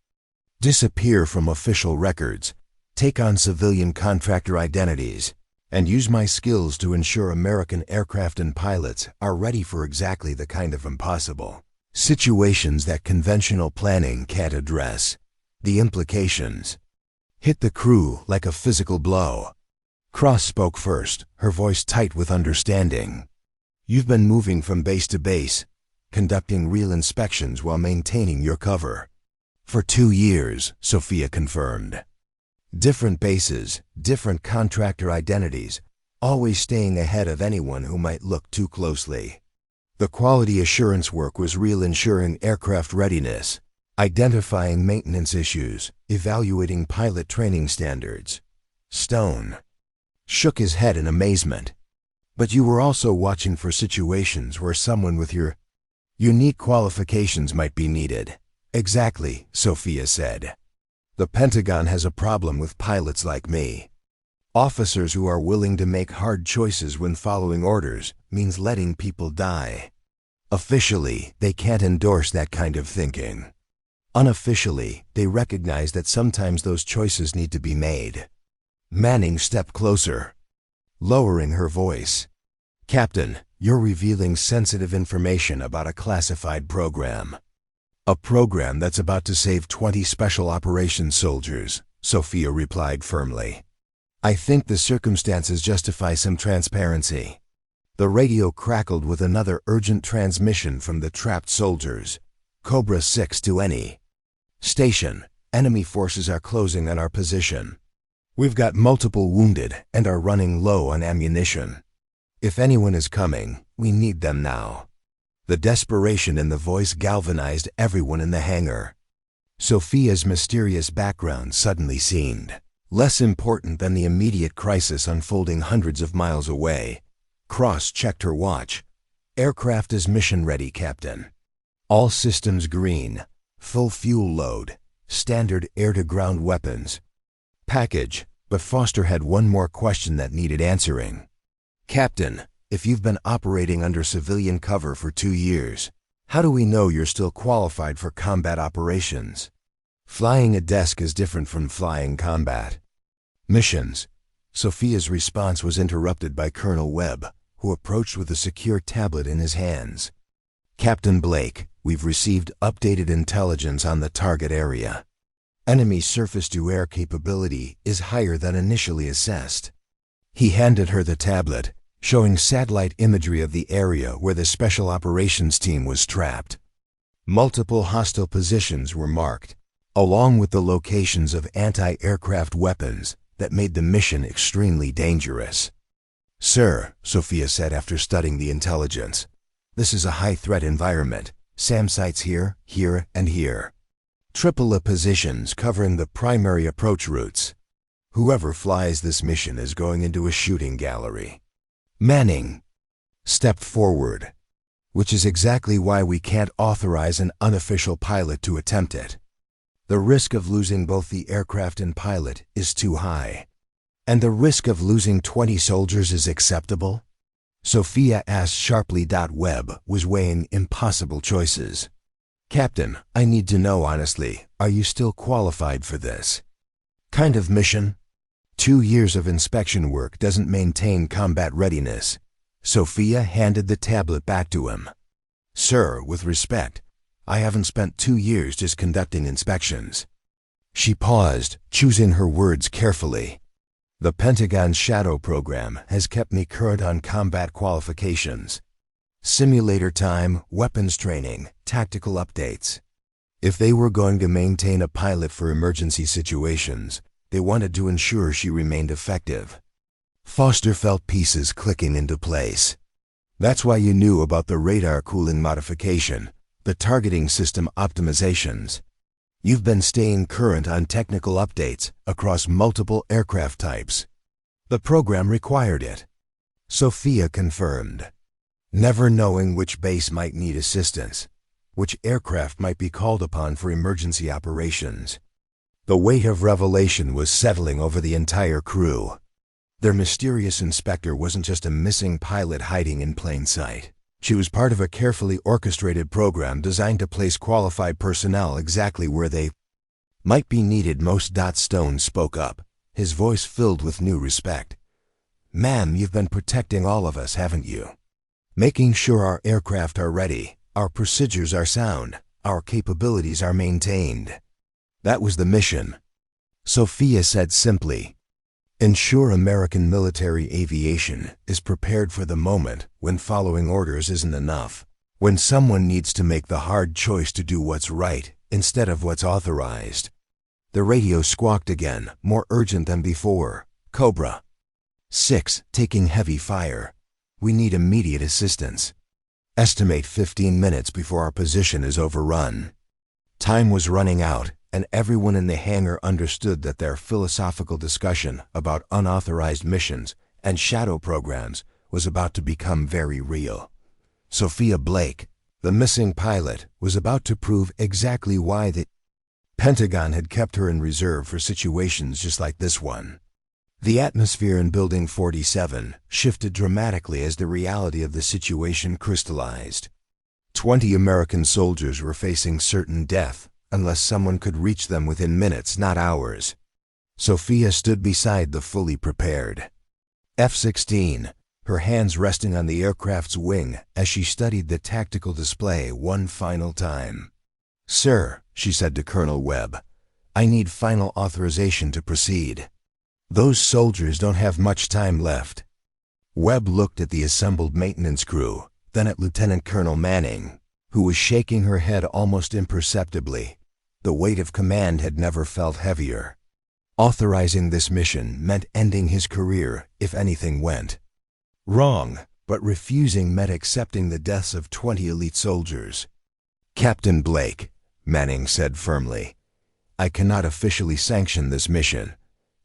Disappear from official records, take on civilian contractor identities, and use my skills to ensure American aircraft and pilots are ready for exactly the kind of impossible situations that conventional planning can't address. The implications hit the crew like a physical blow. Cross spoke first, her voice tight with understanding. You've been moving from base to base, conducting real inspections while maintaining your cover. For 2 years, Sophia confirmed. Different bases, different contractor identities, always staying ahead of anyone who might look too closely. The quality assurance work was real, ensuring aircraft readiness, identifying maintenance issues, evaluating pilot training standards. Stone shook his head in amazement. But you were also watching for situations where someone with your unique qualifications might be needed. Exactly, Sophia said. The Pentagon has a problem with pilots like me. Officers who are willing to make hard choices when following orders means letting people die. Officially, they can't endorse that kind of thinking. Unofficially, they recognize that sometimes those choices need to be made. Manning stepped closer, lowering her voice. Captain, you're revealing sensitive information about a classified program. A program that's about to save 20 special operations soldiers, Sophia replied firmly. I think the circumstances justify some transparency. The radio crackled with another urgent transmission from the trapped soldiers. Cobra 6 to any station. Enemy forces are closing on our position. We've got multiple wounded and are running low on ammunition. If anyone is coming, we need them now. The desperation in the voice galvanized everyone in the hangar. Sophia's mysterious background suddenly seemed less important than the immediate crisis unfolding hundreds of miles away. Cross checked her watch. Aircraft is mission ready, Captain. All systems green. Full fuel load. Standard air-to-ground weapons. Package, but Foster had one more question that needed answering. Captain, if you've been operating under civilian cover for 2 years, how do we know you're still qualified for combat operations? Flying a desk is different from flying combat missions. Sophia's response was interrupted by Colonel Webb, who approached with a secure tablet in his hands. Captain Blake, we've received updated intelligence on the target area. Enemy surface-to-air capability is higher than initially assessed. He handed her the tablet, showing satellite imagery of the area where the special operations team was trapped. Multiple hostile positions were marked, along with the locations of anti-aircraft weapons that made the mission extremely dangerous. Sir, Sophia said after studying the intelligence, this is a high-threat environment. SAM sites here, here, and here. Triple positions covering the primary approach routes. Whoever flies this mission is going into a shooting gallery. Manning stepped forward, which is exactly why we can't authorize an unofficial pilot to attempt it. The risk of losing both the aircraft and pilot is too high. And the risk of losing 20 soldiers is acceptable? Sophia asked sharply. Webb was weighing impossible choices. Captain, I need to know honestly, are you still qualified for this kind of mission? 2 years of inspection work doesn't maintain combat readiness. Sophia handed the tablet back to him. Sir, with respect, I haven't spent 2 years just conducting inspections. She paused, choosing her words carefully. The Pentagon's Shadow program has kept me current on combat qualifications, simulator time, weapons training, tactical updates. If they were going to maintain a pilot for emergency situations, they wanted to ensure she remained effective. Foster felt pieces clicking into place. That's why you knew about the radar cooling modification, the targeting system optimizations. You've been staying current on technical updates across multiple aircraft types. The program required it. Sophia confirmed, never knowing which base might need assistance, which aircraft might be called upon for emergency operations. The weight of revelation was settling over the entire crew. Their mysterious inspector wasn't just a missing pilot hiding in plain sight. She was part of a carefully orchestrated program designed to place qualified personnel exactly where they might be needed most. Stone spoke up, his voice filled with new respect. Ma'am, you've been protecting all of us, haven't you? Making sure our aircraft are ready, our procedures are sound, our capabilities are maintained. That was the mission. Sophia said simply, ensure American military aviation is prepared for the moment when following orders isn't enough, when someone needs to make the hard choice to do what's right instead of what's authorized. The radio squawked again, more urgent than before. Cobra 6, taking heavy fire. We need immediate assistance. Estimate 15 minutes before our position is overrun. Time was running out, and everyone in the hangar understood that their philosophical discussion about unauthorized missions and shadow programs was about to become very real. Sophia Blake, the missing pilot, was about to prove exactly why the Pentagon had kept her in reserve for situations just like this one. The atmosphere in Building 47 shifted dramatically as the reality of the situation crystallized. 20 American soldiers were facing certain death unless someone could reach them within minutes, not hours. Sophia stood beside the fully prepared F-16, her hands resting on the aircraft's wing as she studied the tactical display one final time. Sir, she said to Colonel Webb, I need final authorization to proceed. Those soldiers don't have much time left. Webb looked at the assembled maintenance crew, then at Lieutenant Colonel Manning, who was shaking her head almost imperceptibly. The weight of command had never felt heavier. Authorizing this mission meant ending his career if anything went wrong, but refusing meant accepting the deaths of 20 elite soldiers. Captain Blake, Manning said firmly, I cannot officially sanction this mission.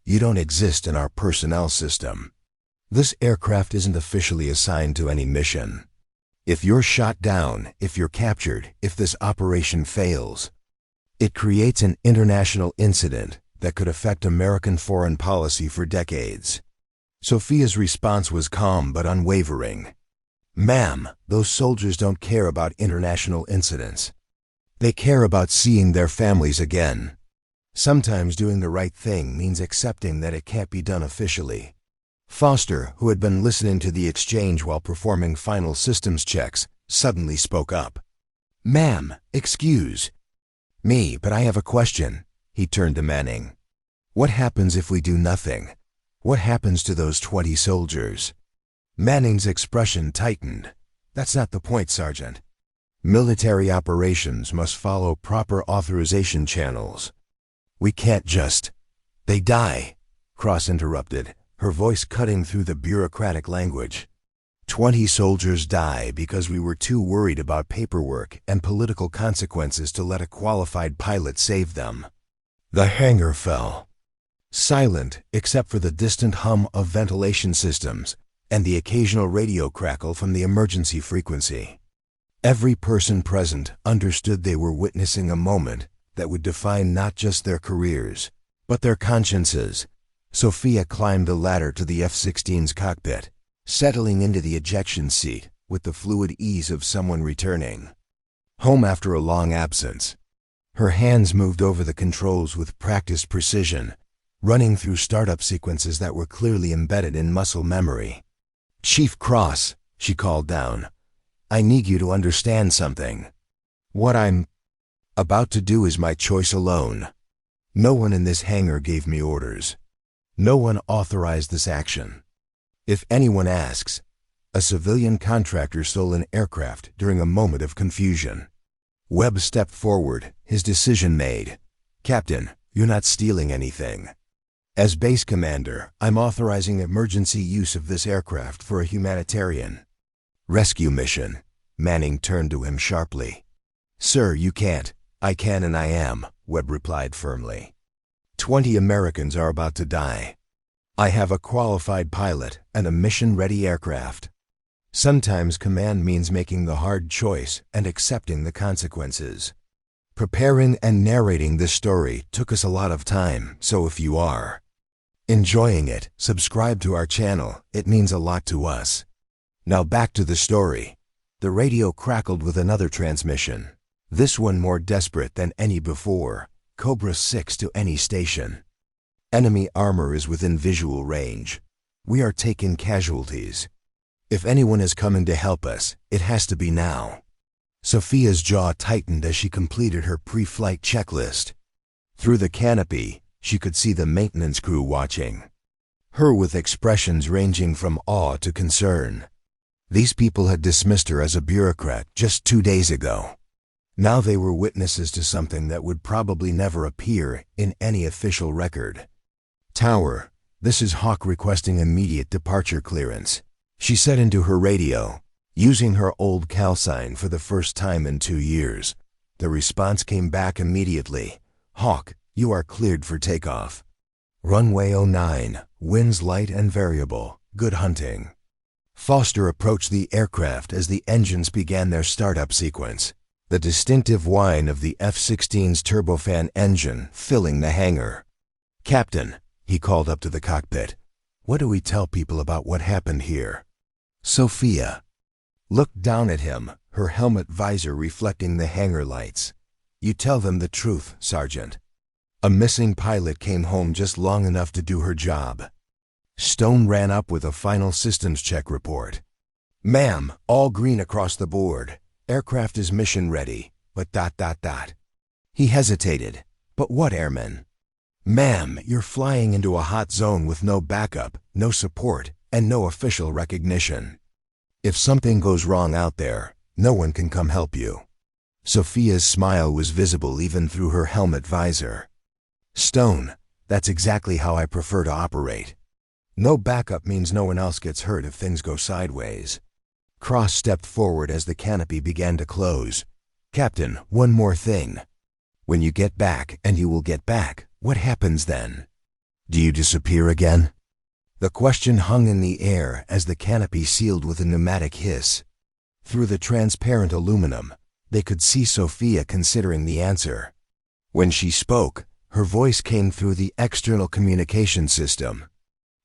You don't exist in our personnel system. This aircraft isn't officially assigned to any mission. If you're shot down, if you're captured, if this operation fails, it creates an international incident that could affect American foreign policy for decades. Sophia's response was calm but unwavering. Ma'am, those soldiers don't care about international incidents. They care about seeing their families again. Sometimes doing the right thing means accepting that it can't be done officially. Foster, who had been listening to the exchange while performing final systems checks, suddenly spoke up. Ma'am, excuse me, but I have a question. He turned to Manning. What happens if we do nothing? What happens to those 20 soldiers? Manning's expression tightened. That's not the point, Sergeant. Military operations must follow proper authorization channels. We can't just... They die, Cross interrupted, her voice cutting through the bureaucratic language. 20 soldiers die because we were too worried about paperwork and political consequences to let a qualified pilot save them. The hangar fell. Silent except for the distant hum of ventilation systems and the occasional radio crackle from the emergency frequency. Every person present understood they were witnessing a moment that would define not just their careers, but their consciences. Sophia climbed the ladder to the F-16's cockpit, settling into the ejection seat with the fluid ease of someone returning home after a long absence. Her hands moved over the controls with practiced precision, running through startup sequences that were clearly embedded in muscle memory. Chief Cross, she called down, I need you to understand something. What I'm about to do is my choice alone. No one in this hangar gave me orders. No one authorized this action. If anyone asks, a civilian contractor stole an aircraft during a moment of confusion. Webb stepped forward, his decision made. Captain, you're not stealing anything. As base commander, I'm authorizing emergency use of this aircraft for a humanitarian rescue mission. Manning turned to him sharply. Sir, you can't. I can and I am, Webb replied firmly. 20 Americans are about to die. I have a qualified pilot and a mission-ready aircraft. Sometimes command means making the hard choice and accepting the consequences. Preparing and narrating this story took us a lot of time, so if you are enjoying it, subscribe to our channel. It means a lot to us. Now back to the story. The radio crackled with another transmission. This one more desperate than any before. Cobra 6 to any station. Enemy armor is within visual range. We are taking casualties. If anyone is coming to help us, it has to be now. Sophia's jaw tightened as she completed her pre-flight checklist. Through the canopy, she could see the maintenance crew watching her with expressions ranging from awe to concern. These people had dismissed her as a bureaucrat just 2 days ago. Now they were witnesses to something that would probably never appear in any official record. Tower, this is Hawk requesting immediate departure clearance, she said into her radio, using her old call sign for the first time in 2 years. The response came back immediately. Hawk, you are cleared for takeoff. Runway 09, winds light and variable, good hunting. Foster approached the aircraft as the engines began their startup sequence, the distinctive whine of the F-16's turbofan engine filling the hangar. Captain, he called up to the cockpit, what do we tell people about what happened here? Sophia looked down at him, her helmet visor reflecting the hangar lights. You tell them the truth, Sergeant. A missing pilot came home just long enough to do her job. Stone ran up with a final systems check report. Ma'am, all green across the board. Aircraft is mission ready, but ... He hesitated. But what, airman? Ma'am, you're flying into a hot zone with no backup, no support, and no official recognition. If something goes wrong out there, no one can come help you. Sophia's smile was visible even through her helmet visor. Stone, that's exactly how I prefer to operate. No backup means no one else gets hurt if things go sideways. Cross stepped forward as the canopy began to close. Captain, one more thing. When you get back, and you will get back, what happens then? Do you disappear again? The question hung in the air as the canopy sealed with a pneumatic hiss. Through the transparent aluminum, they could see Sophia considering the answer. When she spoke, her voice came through the external communication system.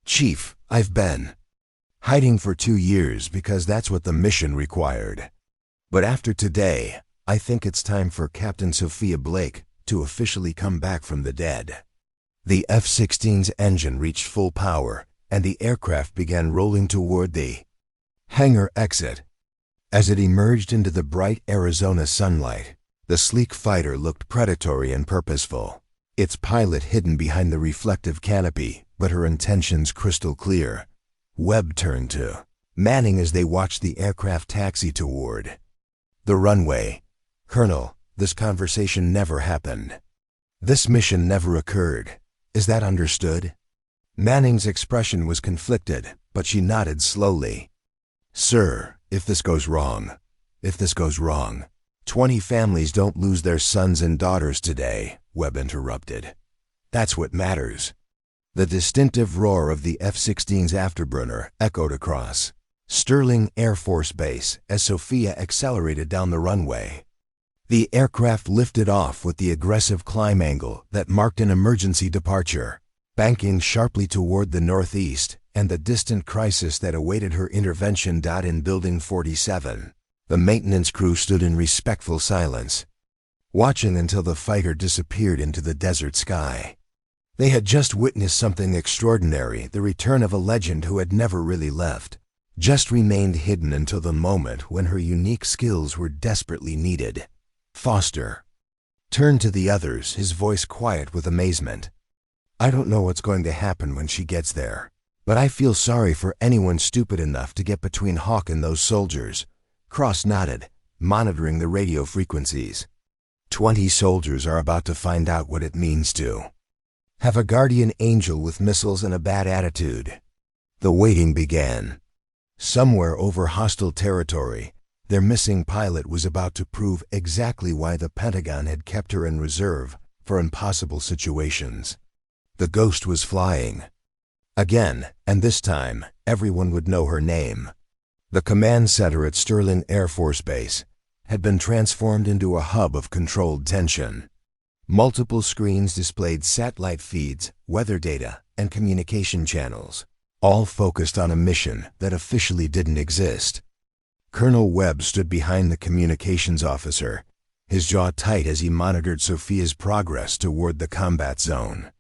Chief, I've been hiding for 2 years because that's what the mission required. But after today, I think it's time for Captain Sophia Blake to officially come back from the dead. The F-16's engine reached full power, and the aircraft began rolling toward the hangar exit. As it emerged into the bright Arizona sunlight, the sleek fighter looked predatory and purposeful, its pilot hidden behind the reflective canopy, but her intentions crystal clear. Webb turned to Manning as they watched the aircraft taxi toward the runway. Colonel, this conversation never happened. This mission never occurred. Is that understood? Manning's expression was conflicted, but she nodded slowly. Sir, if this goes wrong, 20 families don't lose their sons and daughters today, Webb interrupted. That's what matters. The distinctive roar of the F-16's afterburner echoed across Sterling Air Force Base as Sophia accelerated down the runway. The aircraft lifted off with the aggressive climb angle that marked an emergency departure, banking sharply toward the northeast and the distant crisis that awaited her intervention. In Building 47, the maintenance crew stood in respectful silence, watching until the fighter disappeared into the desert sky. They had just witnessed something extraordinary, the return of a legend who had never really left, just remained hidden until the moment when her unique skills were desperately needed. Foster turned to the others, his voice quiet with amazement. I don't know what's going to happen when she gets there, but I feel sorry for anyone stupid enough to get between Hawk and those soldiers. Cross nodded, monitoring the radio frequencies. 20 soldiers are about to find out what it means to have a guardian angel with missiles and a bad attitude. The waiting began. Somewhere over hostile territory, their missing pilot was about to prove exactly why the Pentagon had kept her in reserve for impossible situations. The ghost was flying. Again, and this time, everyone would know her name. The command center at Sterling Air Force Base had been transformed into a hub of controlled tension. Multiple screens displayed satellite feeds, weather data, and communication channels, all focused on a mission that officially didn't exist. Colonel Webb stood behind the communications officer, his jaw tight as he monitored Sophia's progress toward the combat zone.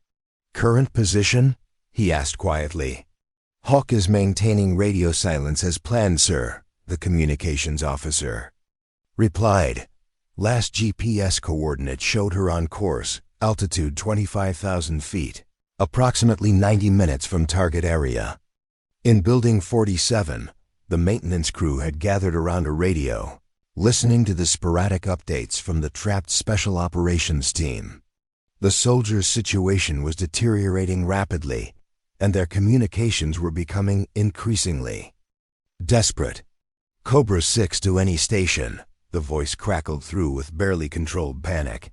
"Current position?" he asked quietly. "Hawk is maintaining radio silence as planned, sir," the communications officer replied. Last GPS coordinate showed her on course, altitude 25,000 feet, approximately 90 minutes from target area. In Building 47, the maintenance crew had gathered around a radio, listening to the sporadic updates from the trapped Special Operations team. The soldiers' situation was deteriorating rapidly, and their communications were becoming increasingly desperate. "Cobra 6 to any station," the voice crackled through with barely controlled panic.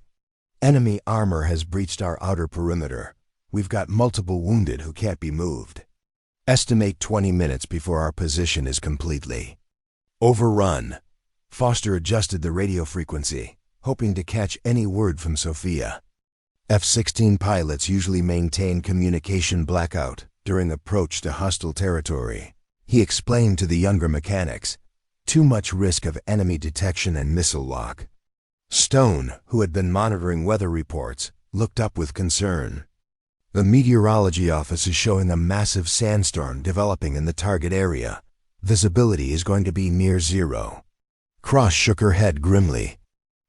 "Enemy armor has breached our outer perimeter. We've got multiple wounded who can't be moved. Estimate 20 minutes before our position is completely overrun." Foster adjusted the radio frequency, hoping to catch any word from Sophia. F-16 pilots usually maintain communication blackout during approach to hostile territory, he explained to the younger mechanics. Too much risk of enemy detection and missile lock. Stone, who had been monitoring weather reports, looked up with concern. "The meteorology office is showing a massive sandstorm developing in the target area. Visibility is going to be near zero." Cross shook her head grimly.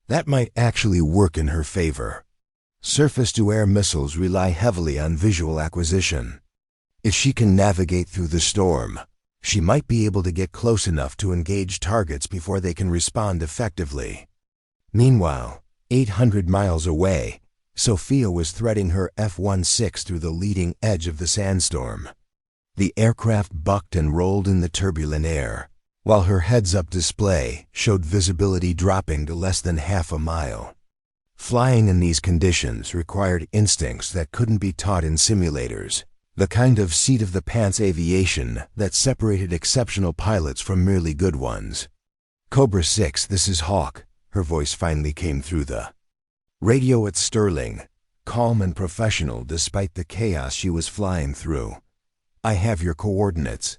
That might actually work in her favor. Surface-to-air missiles rely heavily on visual acquisition. If she can navigate through the storm, she might be able to get close enough to engage targets before they can respond effectively. Meanwhile, 800 miles away, Sophia was threading her F-16 through the leading edge of the sandstorm. The aircraft bucked and rolled in the turbulent air, while her heads-up display showed visibility dropping to less than half a mile. Flying in these conditions required instincts that couldn't be taught in simulators, the kind of seat-of-the-pants aviation that separated exceptional pilots from merely good ones. "Cobra 6, this is Hawk," her voice finally came through the radio at Sterling, calm and professional despite the chaos she was flying through. "I have your coordinates.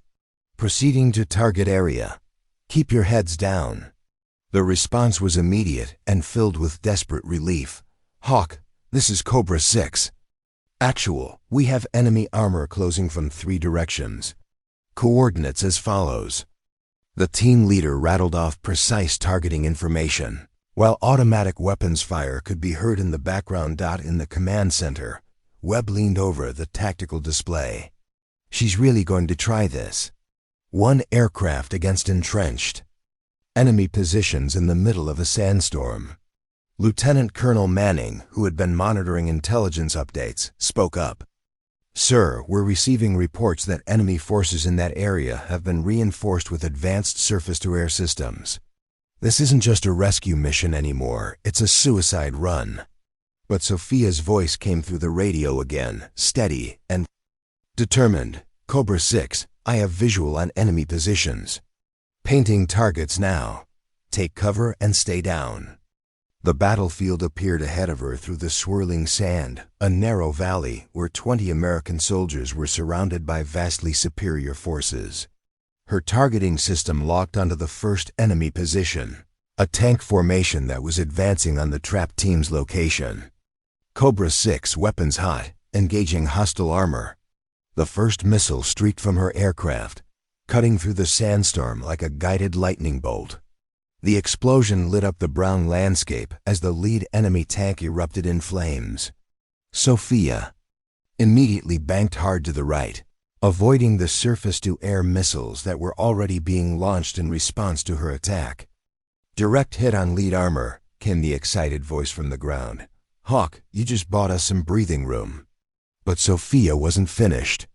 Proceeding to target area. Keep your heads down." The response was immediate and filled with desperate relief. "Hawk, this is Cobra 6. Actual, we have enemy armor closing from 3 directions. Coordinates as follows." The team leader rattled off precise targeting information, while automatic weapons fire could be heard in the background. In the command center, Webb leaned over the tactical display. "She's really going to try this. 1 aircraft against entrenched enemy positions in the middle of a sandstorm." Lieutenant Colonel Manning, who had been monitoring intelligence updates, spoke up. "Sir, we're receiving reports that enemy forces in that area have been reinforced with advanced surface-to-air systems. This isn't just a rescue mission anymore, it's a suicide run." But Sophia's voice came through the radio again, steady and determined. "Cobra 6, I have visual on enemy positions. Painting targets now. Take cover and stay down." The battlefield appeared ahead of her through the swirling sand, a narrow valley where 20 American soldiers were surrounded by vastly superior forces. Her targeting system locked onto the first enemy position, a tank formation that was advancing on the trapped team's location. Cobra 6, weapons hot, engaging hostile armor. The first missile streaked from her aircraft, cutting through the sandstorm like a guided lightning bolt. The explosion lit up the brown landscape as the lead enemy tank erupted in flames. "Sophia." immediately banked hard to the right, avoiding the surface-to-air missiles that were already being launched in response to her attack. "Direct hit on lead armor," came the excited voice from the ground. "Hawk, you just bought us some breathing room." But Sophia wasn't finished.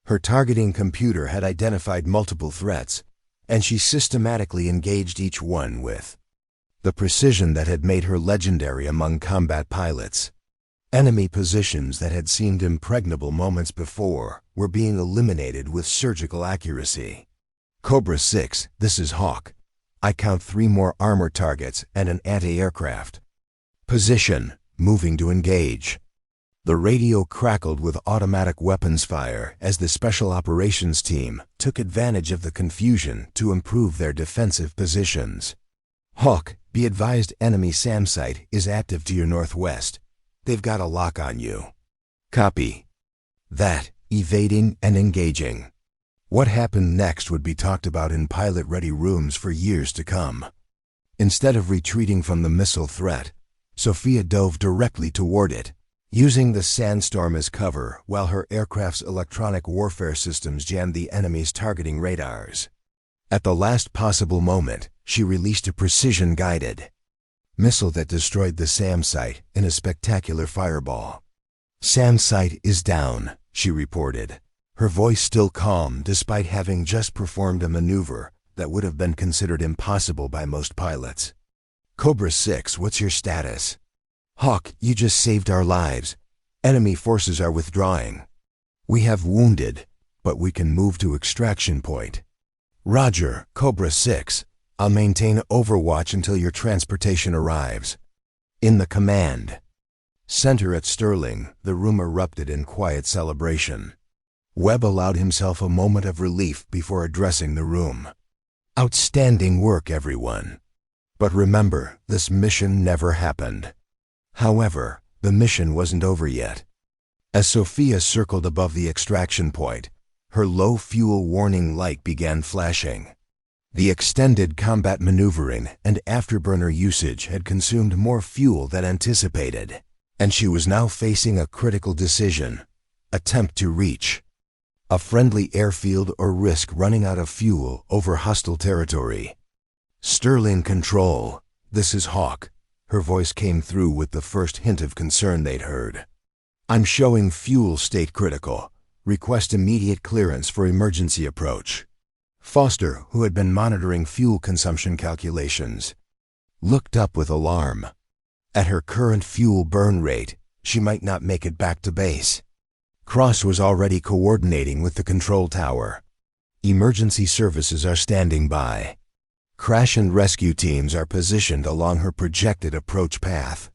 Her targeting computer had identified multiple threats, and she systematically engaged each one with the precision that had made her legendary among combat pilots. Enemy positions that had seemed impregnable moments before were being eliminated with surgical accuracy. "Cobra 6, this is Hawk. I count 3 more armor targets and an anti-aircraft. Position, moving to engage." The radio crackled with automatic weapons fire as the Special Operations Team took advantage of the confusion to improve their defensive positions. "Hawk, be advised enemy SAM site is active to your northwest. They've got a lock on you." "Copy." That, evading and engaging. What happened next would be talked about in pilot-ready rooms for years to come. Instead of retreating from the missile threat, Sophia dove directly toward it, using the sandstorm as cover while her aircraft's electronic warfare systems jammed the enemy's targeting radars. At the last possible moment, she released a precision-guided missile that destroyed the SAM site in a spectacular fireball. "SAM site is down," she reported, her voice still calm despite having just performed a maneuver that would have been considered impossible by most pilots. "Cobra 6, what's your status?" "Hawk, you just saved our lives. Enemy forces are withdrawing. We have wounded, but we can move to extraction point." "Roger, Cobra 6. I'll maintain overwatch until your transportation arrives." In the command center at Sterling, the room erupted in quiet celebration. Webb allowed himself a moment of relief before addressing the room. "Outstanding work, everyone. But remember, this mission never happened." However, the mission wasn't over yet. As Sophia circled above the extraction point, her low fuel warning light began flashing. The extended combat maneuvering and afterburner usage had consumed more fuel than anticipated, and she was now facing a critical decision: attempt to reach a friendly airfield or risk running out of fuel over hostile territory. "Sterling Control, this is Hawk." Her voice came through with the first hint of concern they'd heard. "I'm showing fuel state critical. Request immediate clearance for emergency approach." Foster, who had been monitoring fuel consumption calculations, looked up with alarm. At her current fuel burn rate, she might not make it back to base. Cross was already coordinating with the control tower. "Emergency services are standing by. Crash and rescue teams are positioned along her projected approach path."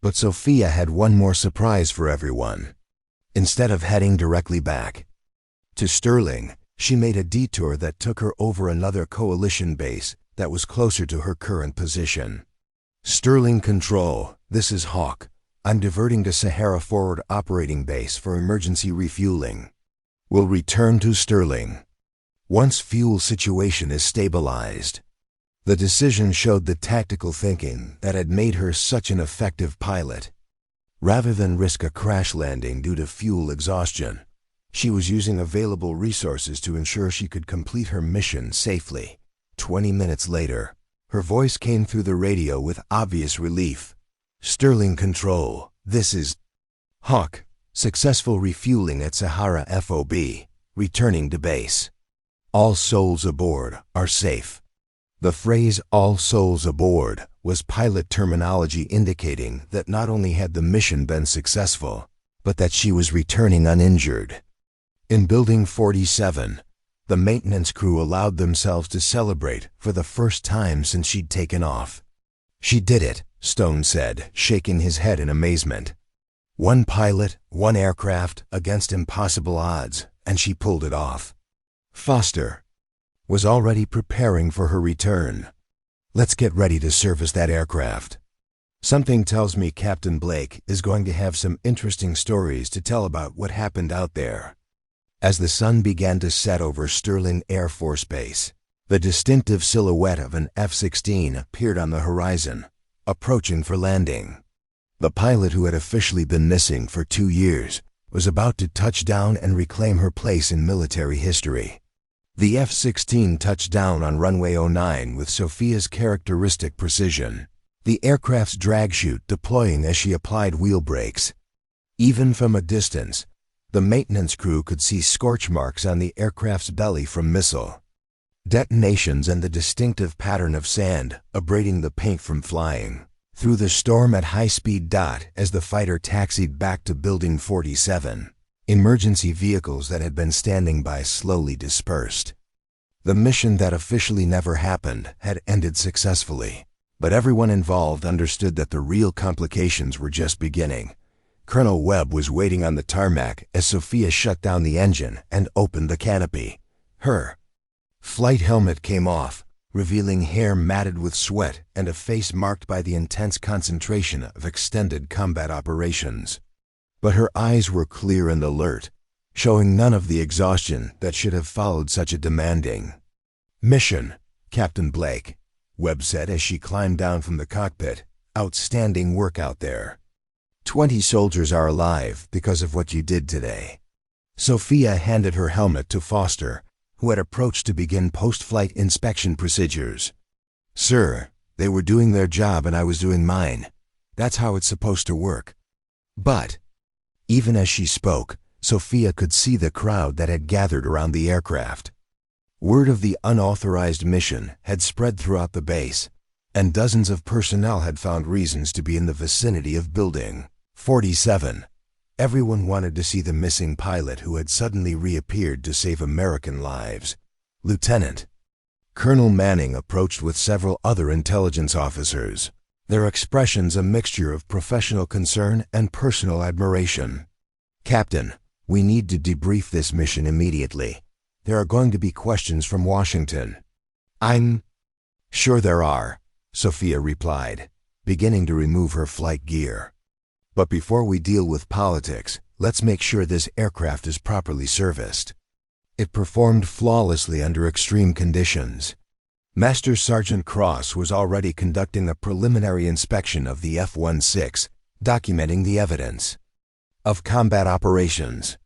But Sophia had one more surprise for everyone. Instead of heading directly back to Sterling, she made a detour that took her over another coalition base that was closer to her current position. "Sterling Control, this is Hawk. I'm diverting to Sahara Forward Operating Base for emergency refueling. We'll return to Sterling once fuel situation is stabilized." The decision showed the tactical thinking that had made her such an effective pilot. Rather than risk a crash landing due to fuel exhaustion, she was using available resources to ensure she could complete her mission safely. 20 minutes later, her voice came through the radio with obvious relief. "Sterling Control, this is Hawk. Successful refueling at Sahara FOB. Returning to base. All souls aboard are safe." The phrase "all souls aboard" was pilot terminology indicating that not only had the mission been successful, but that she was returning uninjured. In Building 47, the maintenance crew allowed themselves to celebrate for the first time since she'd taken off. "She did it," Stone said, shaking his head in amazement. "One pilot, one aircraft, against impossible odds, and she pulled it off." Foster was already preparing for her return. "Let's get ready to service that aircraft. Something tells me Captain Blake is going to have some interesting stories to tell about what happened out there." As the sun began to set over Sterling Air Force Base, the distinctive silhouette of an F-16 appeared on the horizon, approaching for landing. The pilot who had officially been missing for 2 years was about to touch down and reclaim her place in military history. The F-16 touched down on runway 09 with Sophia's characteristic precision, the aircraft's drag chute deploying as she applied wheel brakes. Even from a distance, the maintenance crew could see scorch marks on the aircraft's belly from missile detonations and the distinctive pattern of sand abrading the paint from flying through the storm at high speed. As the fighter taxied back to Building 47, emergency vehicles that had been standing by slowly dispersed. The mission that officially never happened had ended successfully, but everyone involved understood that the real complications were just beginning. Colonel Webb was waiting on the tarmac as Sophia shut down the engine and opened the canopy. Her flight helmet came off, revealing hair matted with sweat and a face marked by the intense concentration of extended combat operations. But her eyes were clear and alert, showing none of the exhaustion that should have followed such a demanding mission. "Captain Blake," Webb said as she climbed down from the cockpit, "outstanding work out there. 20 soldiers are alive because of what you did today." Sophia handed her helmet to Foster, who had approached to begin post-flight inspection procedures. "Sir, they were doing their job and I was doing mine. That's how it's supposed to work." But even as she spoke, Sophia could see the crowd that had gathered around the aircraft. Word of the unauthorized mission had spread throughout the base, and dozens of personnel had found reasons to be in the vicinity of Building 47. Everyone wanted to see the missing pilot who had suddenly reappeared to save American lives. Lieutenant Colonel Manning approached with several other intelligence officers, their expressions a mixture of professional concern and personal admiration. "Captain, we need to debrief this mission immediately. There are going to be questions from Washington." "I'm sure there are," Sophia replied, beginning to remove her flight gear. "But before we deal with politics, let's make sure this aircraft is properly serviced." It performed flawlessly under extreme conditions. Master Sergeant Cross was already conducting a preliminary inspection of the F-16, documenting the evidence of combat operations.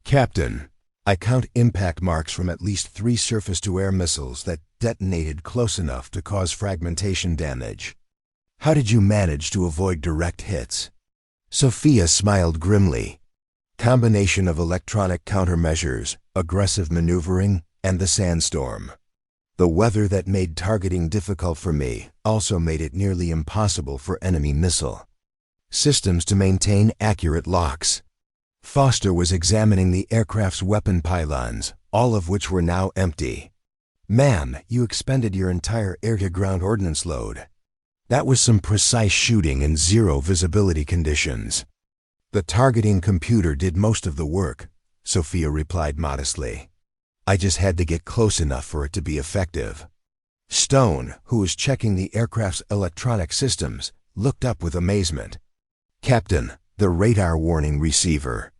"Captain, I count impact marks from at least 3 surface-to-air missiles that detonated close enough to cause fragmentation damage. How did you manage to avoid direct hits?" Sophia smiled grimly. "Combination of electronic countermeasures, aggressive maneuvering, and the sandstorm. The weather that made targeting difficult for me also made it nearly impossible for enemy missile systems to maintain accurate locks." Foster was examining the aircraft's weapon pylons, all of which were now empty. "Ma'am, you expended your entire air-to-ground ordnance load. That was some precise shooting in zero visibility conditions." "The targeting computer did most of the work," Sophia replied modestly. "I just had to get close enough for it to be effective." Stone, who was checking the aircraft's electronic systems, looked up with amazement. "Captain, the radar warning receiver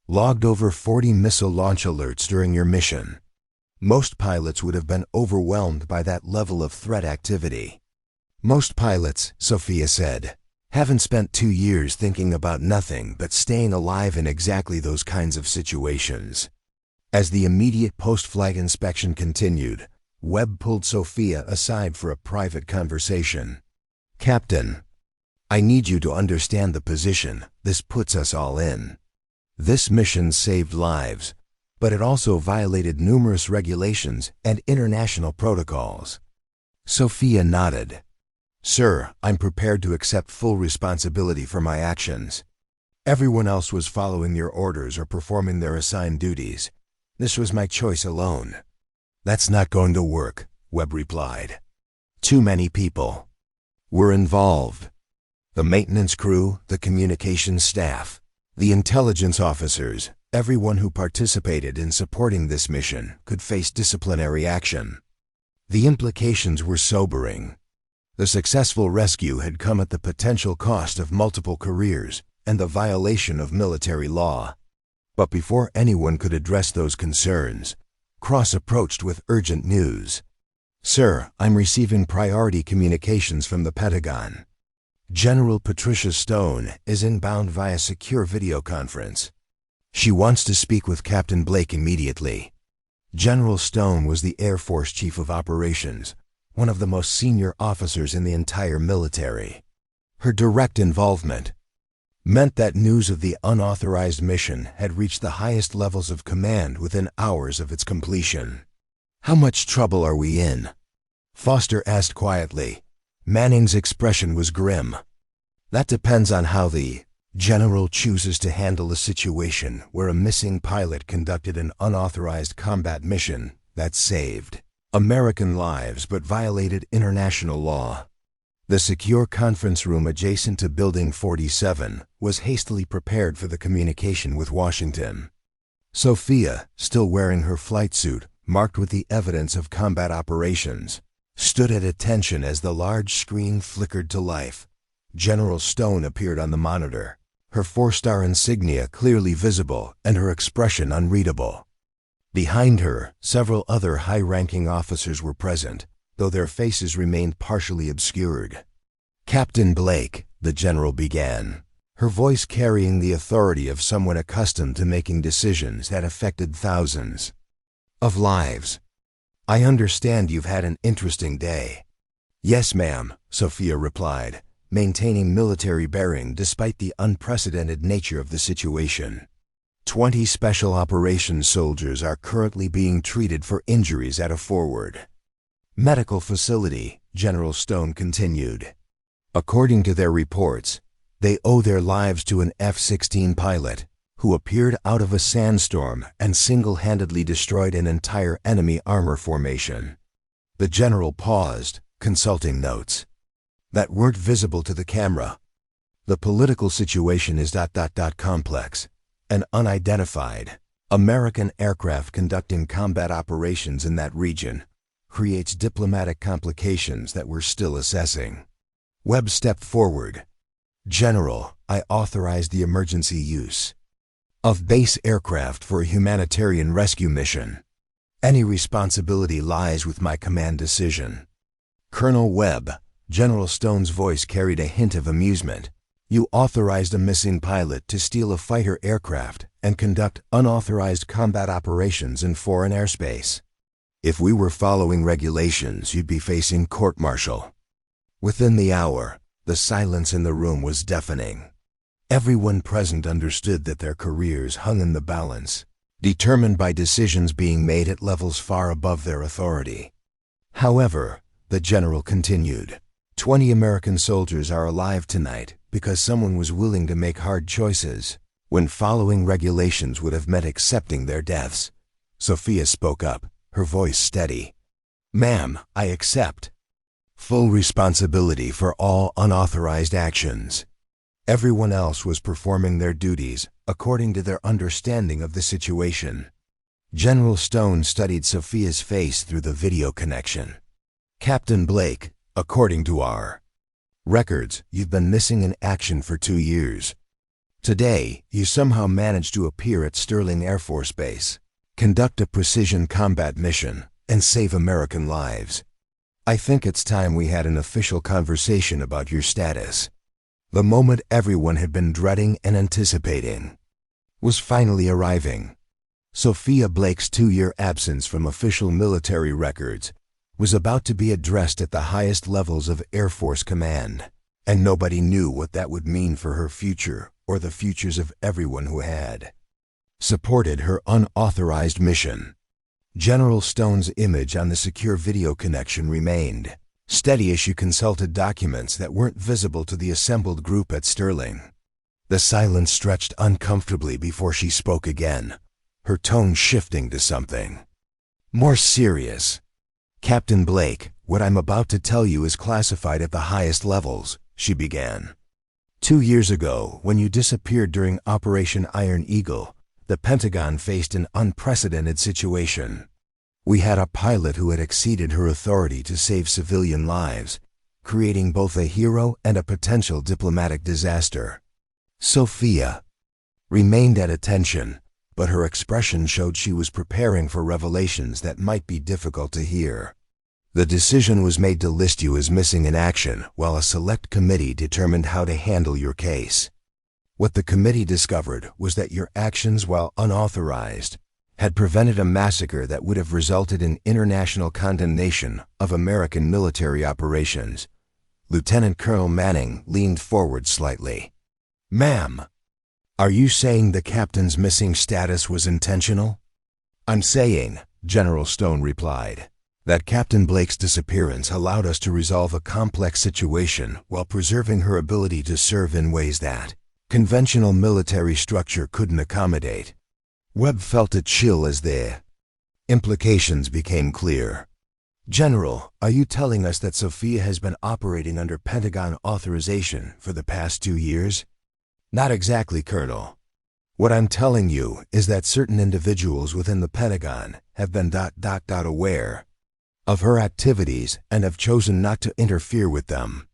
logged over 40 missile launch alerts during your mission. Most pilots would have been overwhelmed by that level of threat activity." "Most pilots," Sophia said, "haven't spent 2 years thinking about nothing but staying alive in exactly those kinds of situations." As the immediate post-flight inspection continued, Webb pulled Sophia aside for a private conversation. "Captain, I need you to understand the position this puts us all in. This mission saved lives, but it also violated numerous regulations and international protocols." Sophia nodded. "Sir, I'm prepared to accept full responsibility for my actions. Everyone else was following your orders or performing their assigned duties. This was my choice alone." "That's not going to work," Webb replied. "Too many people were involved. The maintenance crew, the communications staff, the intelligence officers, everyone who participated in supporting this mission could face disciplinary action." The implications were sobering. The successful rescue had come at the potential cost of multiple careers and the violation of military law. But before anyone could address those concerns, Cross approached with urgent news. "Sir, I'm receiving priority communications from the Pentagon. General Patricia Stone is inbound via secure video conference." She wants to speak with Captain Blake immediately. General Stone was the Air Force Chief of Operations, one of the most senior officers in the entire military. Her direct involvement meant that news of the unauthorized mission had reached the highest levels of command within hours of its completion. "How much trouble are we in?" Foster asked quietly. Manning's expression was grim. "That depends on how the general chooses to handle a situation where a missing pilot conducted an unauthorized combat mission that saved American lives but violated international law." The secure conference room adjacent to Building 47 was hastily prepared for the communication with Washington. Sophia, still wearing her flight suit, marked with the evidence of combat operations, stood at attention as the large screen flickered to life. General Stone appeared on the monitor, her 4-star insignia clearly visible and her expression unreadable. Behind her, several other high-ranking officers were present, though their faces remained partially obscured. "Captain Blake," the general began, her voice carrying the authority of someone accustomed to making decisions that affected thousands of lives. "I understand you've had an interesting day." "Yes, ma'am," Sophia replied, maintaining military bearing despite the unprecedented nature of the situation. 20 Special Operations soldiers are currently being treated for injuries at a forward medical facility, General Stone continued. "According to their reports, they owe their lives to an F-16 pilot who appeared out of a sandstorm and single-handedly destroyed an entire enemy armor formation." The general paused, consulting notes that weren't visible to the camera. "The political situation is complex and unidentified. American aircraft conducting combat operations in that region creates diplomatic complications that we're still assessing." Webb stepped forward. "General, I authorized the emergency use of base aircraft for a humanitarian rescue mission. Any responsibility lies with my command decision." "Colonel Webb," General Stone's voice carried a hint of amusement, "you authorized a missing pilot to steal a fighter aircraft and conduct unauthorized combat operations in foreign airspace. If we were following regulations, you'd be facing court-martial." Within the hour, the silence in the room was deafening. Everyone present understood that their careers hung in the balance, determined by decisions being made at levels far above their authority. "However," the general continued, 20 American soldiers are alive tonight because someone was willing to make hard choices when following regulations would have meant accepting their deaths." Sophia spoke up, her voice steady. "Ma'am, I accept full responsibility for all unauthorized actions." Everyone else was performing their duties according to their understanding of the situation. General Stone studied Sophia's face through the video connection. "Captain Blake, according to our records, you've been missing in action for 2 years. Today, you somehow managed to appear at Sterling Air Force Base, conduct a precision combat mission, and save American lives. I think it's time we had an official conversation about your status." The moment everyone had been dreading and anticipating was finally arriving. Sophia Blake's 2-year absence from official military records was about to be addressed at the highest levels of Air Force Command, and nobody knew what that would mean for her future or the futures of everyone who had supported her unauthorized mission. General Stone's image on the secure video connection remained steady as she consulted documents that weren't visible to the assembled group at Sterling. The silence stretched uncomfortably before she spoke again, her tone shifting to something more serious. "Captain Blake, what I'm about to tell you is classified at the highest levels," she began. 2 years ago, when you disappeared during Operation Iron Eagle, the Pentagon faced an unprecedented situation. We had a pilot who had exceeded her authority to save civilian lives, creating both a hero and a potential diplomatic disaster. Sophia remained at attention, but her expression showed she was preparing for revelations that might be difficult to hear. The decision was made to list you as missing in action while a select committee determined how to handle your case. What the committee discovered was that your actions, while unauthorized, had prevented a massacre that would have resulted in international condemnation of American military operations. Lieutenant Colonel Manning leaned forward slightly. "Ma'am, are you saying the captain's missing status was intentional?" "I'm saying," General Stone replied, "that Captain Blake's disappearance allowed us to resolve a complex situation while preserving her ability to serve in ways that conventional military structure couldn't accommodate." Webb felt a chill as the implications became clear. "General, are you telling us that Sophia has been operating under Pentagon authorization for the past 2 years?" "Not exactly, Colonel. What I'm telling you is that certain individuals within the Pentagon have been aware of her activities and have chosen not to interfere with them."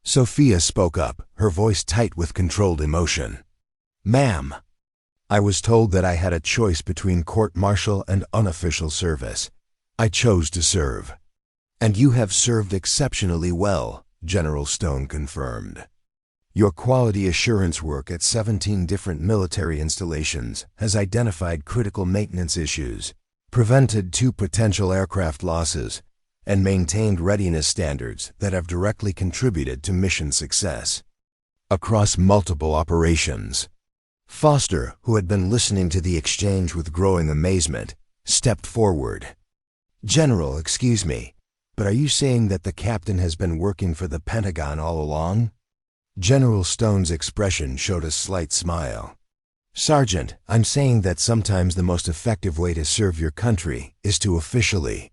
Sophia spoke up, her voice tight with controlled emotion. "Ma'am, I was told that I had a choice between court-martial and unofficial service. I chose to serve." "And you have served exceptionally well," General Stone confirmed. "Your quality assurance work at 17 different military installations has identified critical maintenance issues, prevented 2 potential aircraft losses, and maintained readiness standards that have directly contributed to mission success across multiple operations." Foster, who had been listening to the exchange with growing amazement, stepped forward. "General, excuse me, but are you saying that the captain has been working for the Pentagon all along?" General Stone's expression showed a slight smile. "Sergeant, I'm saying that sometimes the most effective way to serve your country is to officially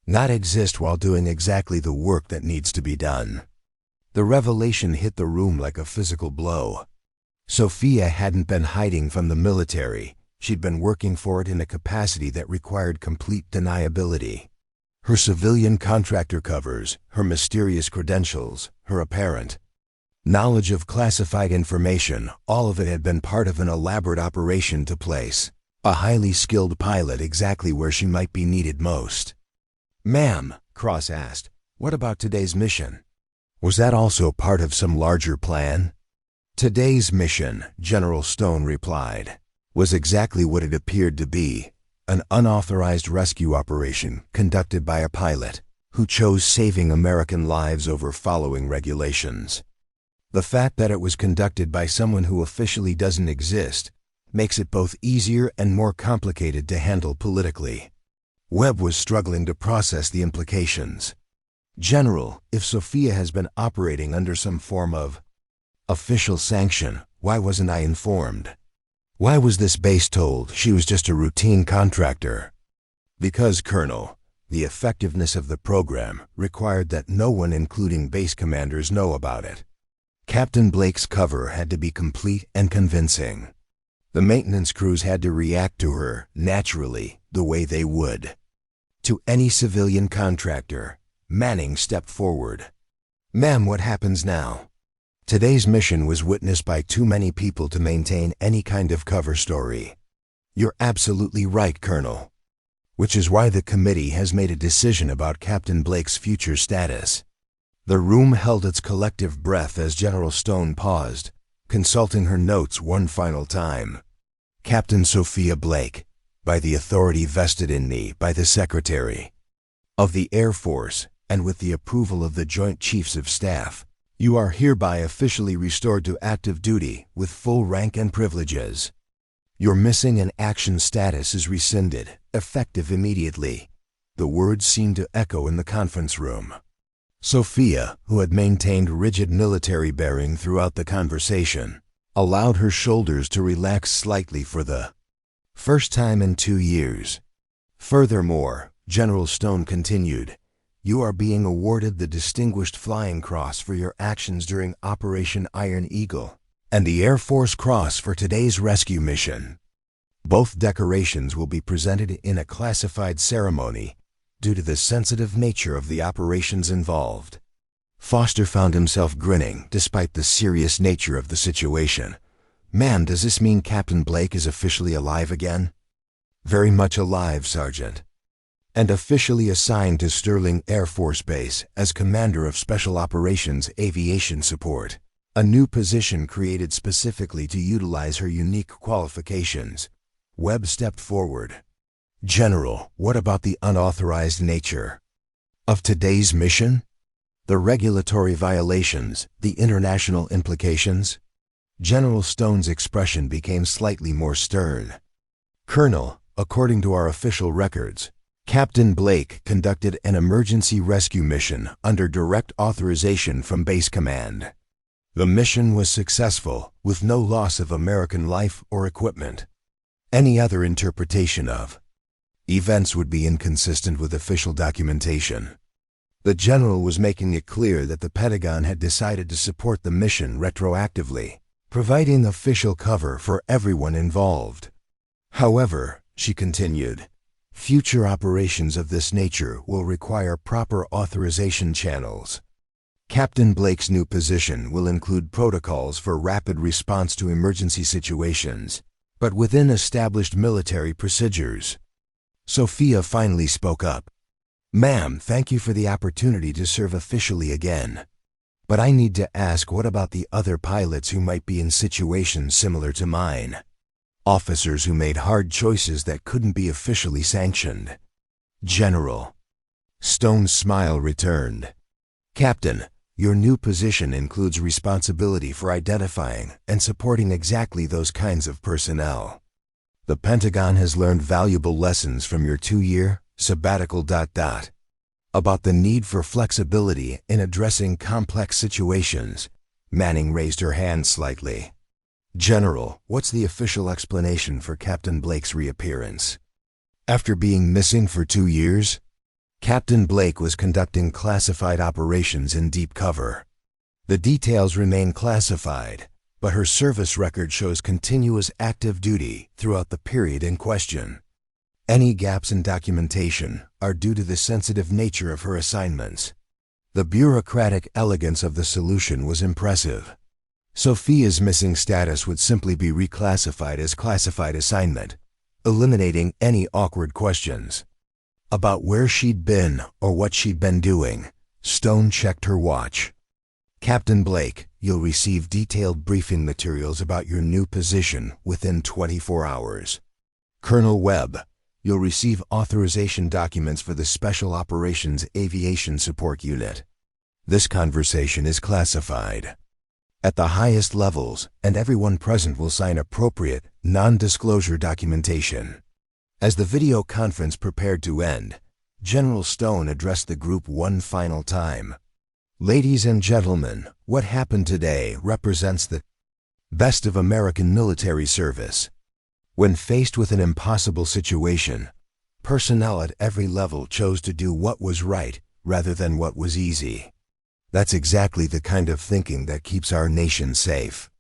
not exist while doing exactly the work that needs to be done." The revelation hit the room like a physical blow. Sophia hadn't been hiding from the military. She'd been working for it in a capacity that required complete deniability. Her civilian contractor covers, her mysterious credentials, her apparent knowledge of classified information, all of it had been part of an elaborate operation to place a highly skilled pilot exactly where she might be needed most. "Ma'am," Cross asked, "what about today's mission? Was that also part of some larger plan?" "Today's mission," General Stone replied, "was exactly what it appeared to be, an unauthorized rescue operation conducted by a pilot who chose saving American lives over following regulations. The fact that it was conducted by someone who officially doesn't exist makes it both easier and more complicated to handle politically." Webb was struggling to process the implications. "General, if Sophia has been operating under some form of official sanction, why wasn't I informed? Why was this base told she was just a routine contractor?" "Because, Colonel, the effectiveness of the program required that no one, including base commanders, know about it. Captain Blake's cover had to be complete and convincing. The maintenance crews had to react to her, naturally, the way they would to any civilian contractor." Manning stepped forward. "Ma'am, what happens now?" "Today's mission was witnessed by too many people to maintain any kind of cover story." "You're absolutely right, Colonel. Which is why the committee has made a decision about Captain Blake's future status." The room held its collective breath as General Stone paused, consulting her notes one final time. "Captain Sophia Blake, by the authority vested in me by the Secretary of the Air Force and with the approval of the Joint Chiefs of Staff, you are hereby officially restored to active duty with full rank and privileges. Your missing in action status is rescinded, effective immediately." The words seemed to echo in the conference room. Sophia, who had maintained rigid military bearing throughout the conversation, allowed her shoulders to relax slightly for the first time in 2 years. "Furthermore," General Stone continued, "you are being awarded the Distinguished Flying Cross for your actions during Operation Iron Eagle and the Air Force Cross for today's rescue mission. Both decorations will be presented in a classified ceremony due to the sensitive nature of the operations involved." Foster found himself grinning despite the serious nature of the situation. "Ma'am, does this mean Captain Blake is officially alive again?" "Very much alive, Sergeant. And officially assigned to Sterling Air Force Base as Commander of Special Operations Aviation Support. a new position created specifically to utilize her unique qualifications. Webb stepped forward. "General, what about the unauthorized nature of today's mission? The regulatory violations, the international implications?" General Stone's expression became slightly more stern. "Colonel, according to our official records, Captain Blake conducted an emergency rescue mission under direct authorization from Base Command. The mission was successful, with no loss of American life or equipment. Any other interpretation of events would be inconsistent with official documentation." The general was making it clear that the Pentagon had decided to support the mission retroactively, providing official cover for everyone involved. "However," she continued, "future operations of this nature will require proper authorization channels. Captain Blake's new position will include protocols for rapid response to emergency situations, but within established military procedures." Sophia finally spoke up. "Ma'am, thank you for the opportunity to serve officially again. But I need to ask, what about the other pilots who might be in situations similar to mine? Officers who made hard choices that couldn't be officially sanctioned." "General." Stone's smile returned. "Captain, your new position includes responsibility for identifying and supporting exactly those kinds of personnel. The Pentagon has learned valuable lessons from your 2-year sabbatical about the need for flexibility in addressing complex situations." Manning raised her hand slightly. "General, what's the official explanation for Captain Blake's reappearance? After being missing for 2 years? Captain Blake was conducting classified operations in deep cover. The details remain classified, but her service record shows continuous active duty throughout the period in question. Any gaps in documentation are due to the sensitive nature of her assignments." The bureaucratic elegance of the solution was impressive. Sophia's missing status would simply be reclassified as classified assignment, eliminating any awkward questions about where she'd been or what she'd been doing. Stone checked her watch. "Captain Blake, you'll receive detailed briefing materials about your new position within 24 hours. Colonel Webb, you'll receive authorization documents for the Special Operations Aviation Support Unit. This conversation is classified at the highest levels, and everyone present will sign appropriate, non-disclosure documentation." As the video conference prepared to end, General Stone addressed the group one final time. "Ladies and gentlemen, what happened today represents the best of American military service. When faced with an impossible situation, personnel at every level chose to do what was right rather than what was easy. That's exactly the kind of thinking that keeps our nation safe."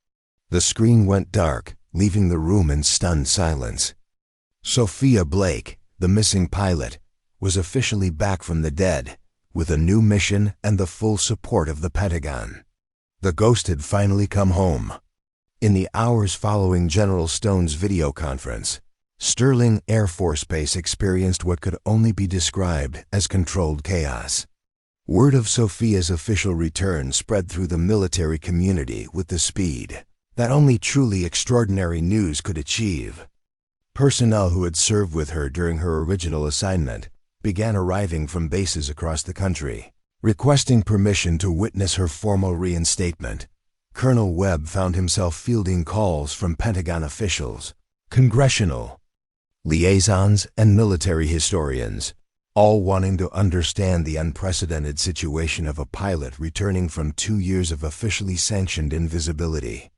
The screen went dark, leaving the room in stunned silence. Sophia Blake, the missing pilot, was officially back from the dead, with a new mission and the full support of the Pentagon. The ghost had finally come home. In the hours following General Stone's video conference, Sterling Air Force Base experienced what could only be described as controlled chaos. Word of Sophia's official return spread through the military community with the speed that only truly extraordinary news could achieve. Personnel who had served with her during her original assignment began arriving from bases across the country, requesting permission to witness her formal reinstatement. Colonel Webb found himself fielding calls from Pentagon officials, congressional liaisons, and military historians, all wanting to understand the unprecedented situation of a pilot returning from 2 years of officially sanctioned invisibility.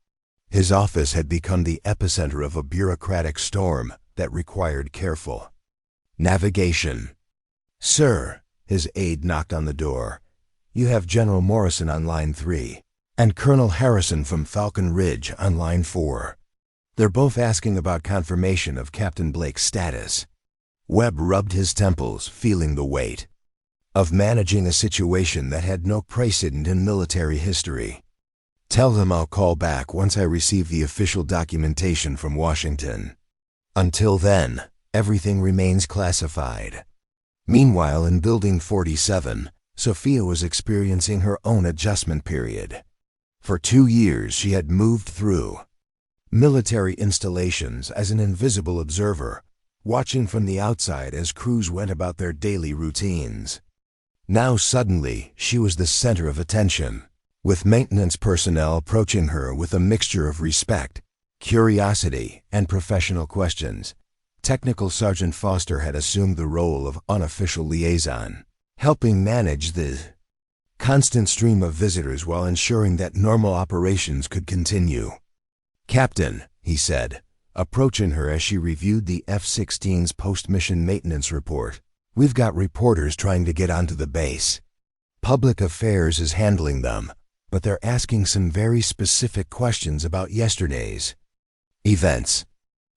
His office had become the epicenter of a bureaucratic storm that required careful navigation. "Sir," his aide knocked on the door, "you have General Morrison on line 3 and Colonel Harrison from Falcon Ridge on line 4. They're both asking about confirmation of Captain Blake's status." Webb rubbed his temples, feeling the weight of managing a situation that had no precedent in military history. "Tell them I'll call back once I receive the official documentation from Washington. Until then, everything remains classified." Meanwhile, in Building 47, Sophia was experiencing her own adjustment period. For 2 years she had moved through military installations as an invisible observer, watching from the outside as crews went about their daily routines. Now suddenly she was the center of attention, with maintenance personnel approaching her with a mixture of respect, curiosity, and professional questions. Technical Sergeant Foster had assumed the role of unofficial liaison, helping manage the constant stream of visitors while ensuring that normal operations could continue. "Captain," he said, approaching her as she reviewed the F-16's post-mission maintenance report, "we've got reporters trying to get onto the base. Public Affairs is handling them, but they're asking some very specific questions about yesterday's events."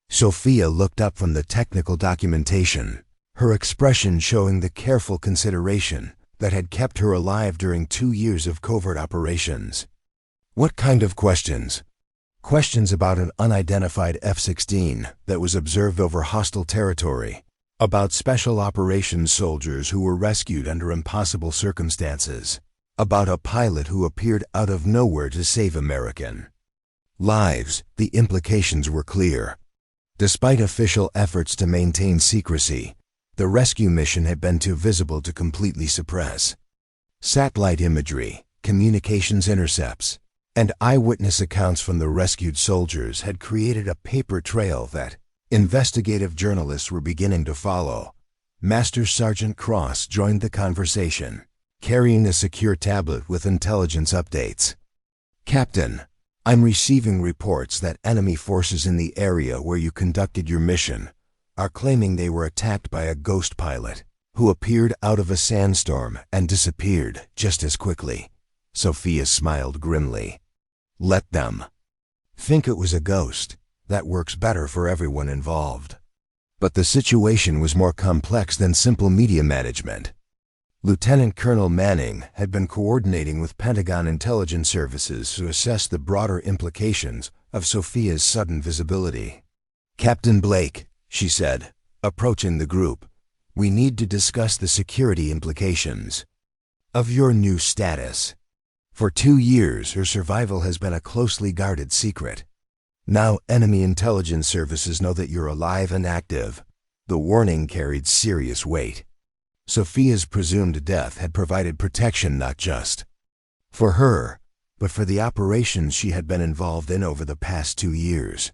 Sophia looked up from the technical documentation, her expression showing the careful consideration that had kept her alive during 2 years of covert operations. "What kind of questions?" "Questions about an unidentified F-16 that was observed over hostile territory, about special operations soldiers who were rescued under impossible circumstances, about a pilot who appeared out of nowhere to save American lives." The implications were clear. Despite official efforts to maintain secrecy, the rescue mission had been too visible to completely suppress. Satellite imagery, communications intercepts, and eyewitness accounts from the rescued soldiers had created a paper trail that investigative journalists were beginning to follow. Master Sergeant Cross joined the conversation, carrying a secure tablet with intelligence updates. "Captain, I'm receiving reports that enemy forces in the area where you conducted your mission are claiming they were attacked by a ghost pilot who appeared out of a sandstorm and disappeared just as quickly." Sophia smiled grimly. "Let them think it was a ghost. That works better for everyone involved." But the situation was more complex than simple media management. Lieutenant Colonel Manning had been coordinating with Pentagon intelligence services to assess the broader implications of Sophia's sudden visibility. "Captain Blake," she said, approaching the group, "we need to discuss the security implications of your new status. For 2 years, her survival has been a closely guarded secret. Now enemy intelligence services know that you're alive and active." The warning carried serious weight. Sophia's presumed death had provided protection not just for her, but for the operations she had been involved in over the past 2 years.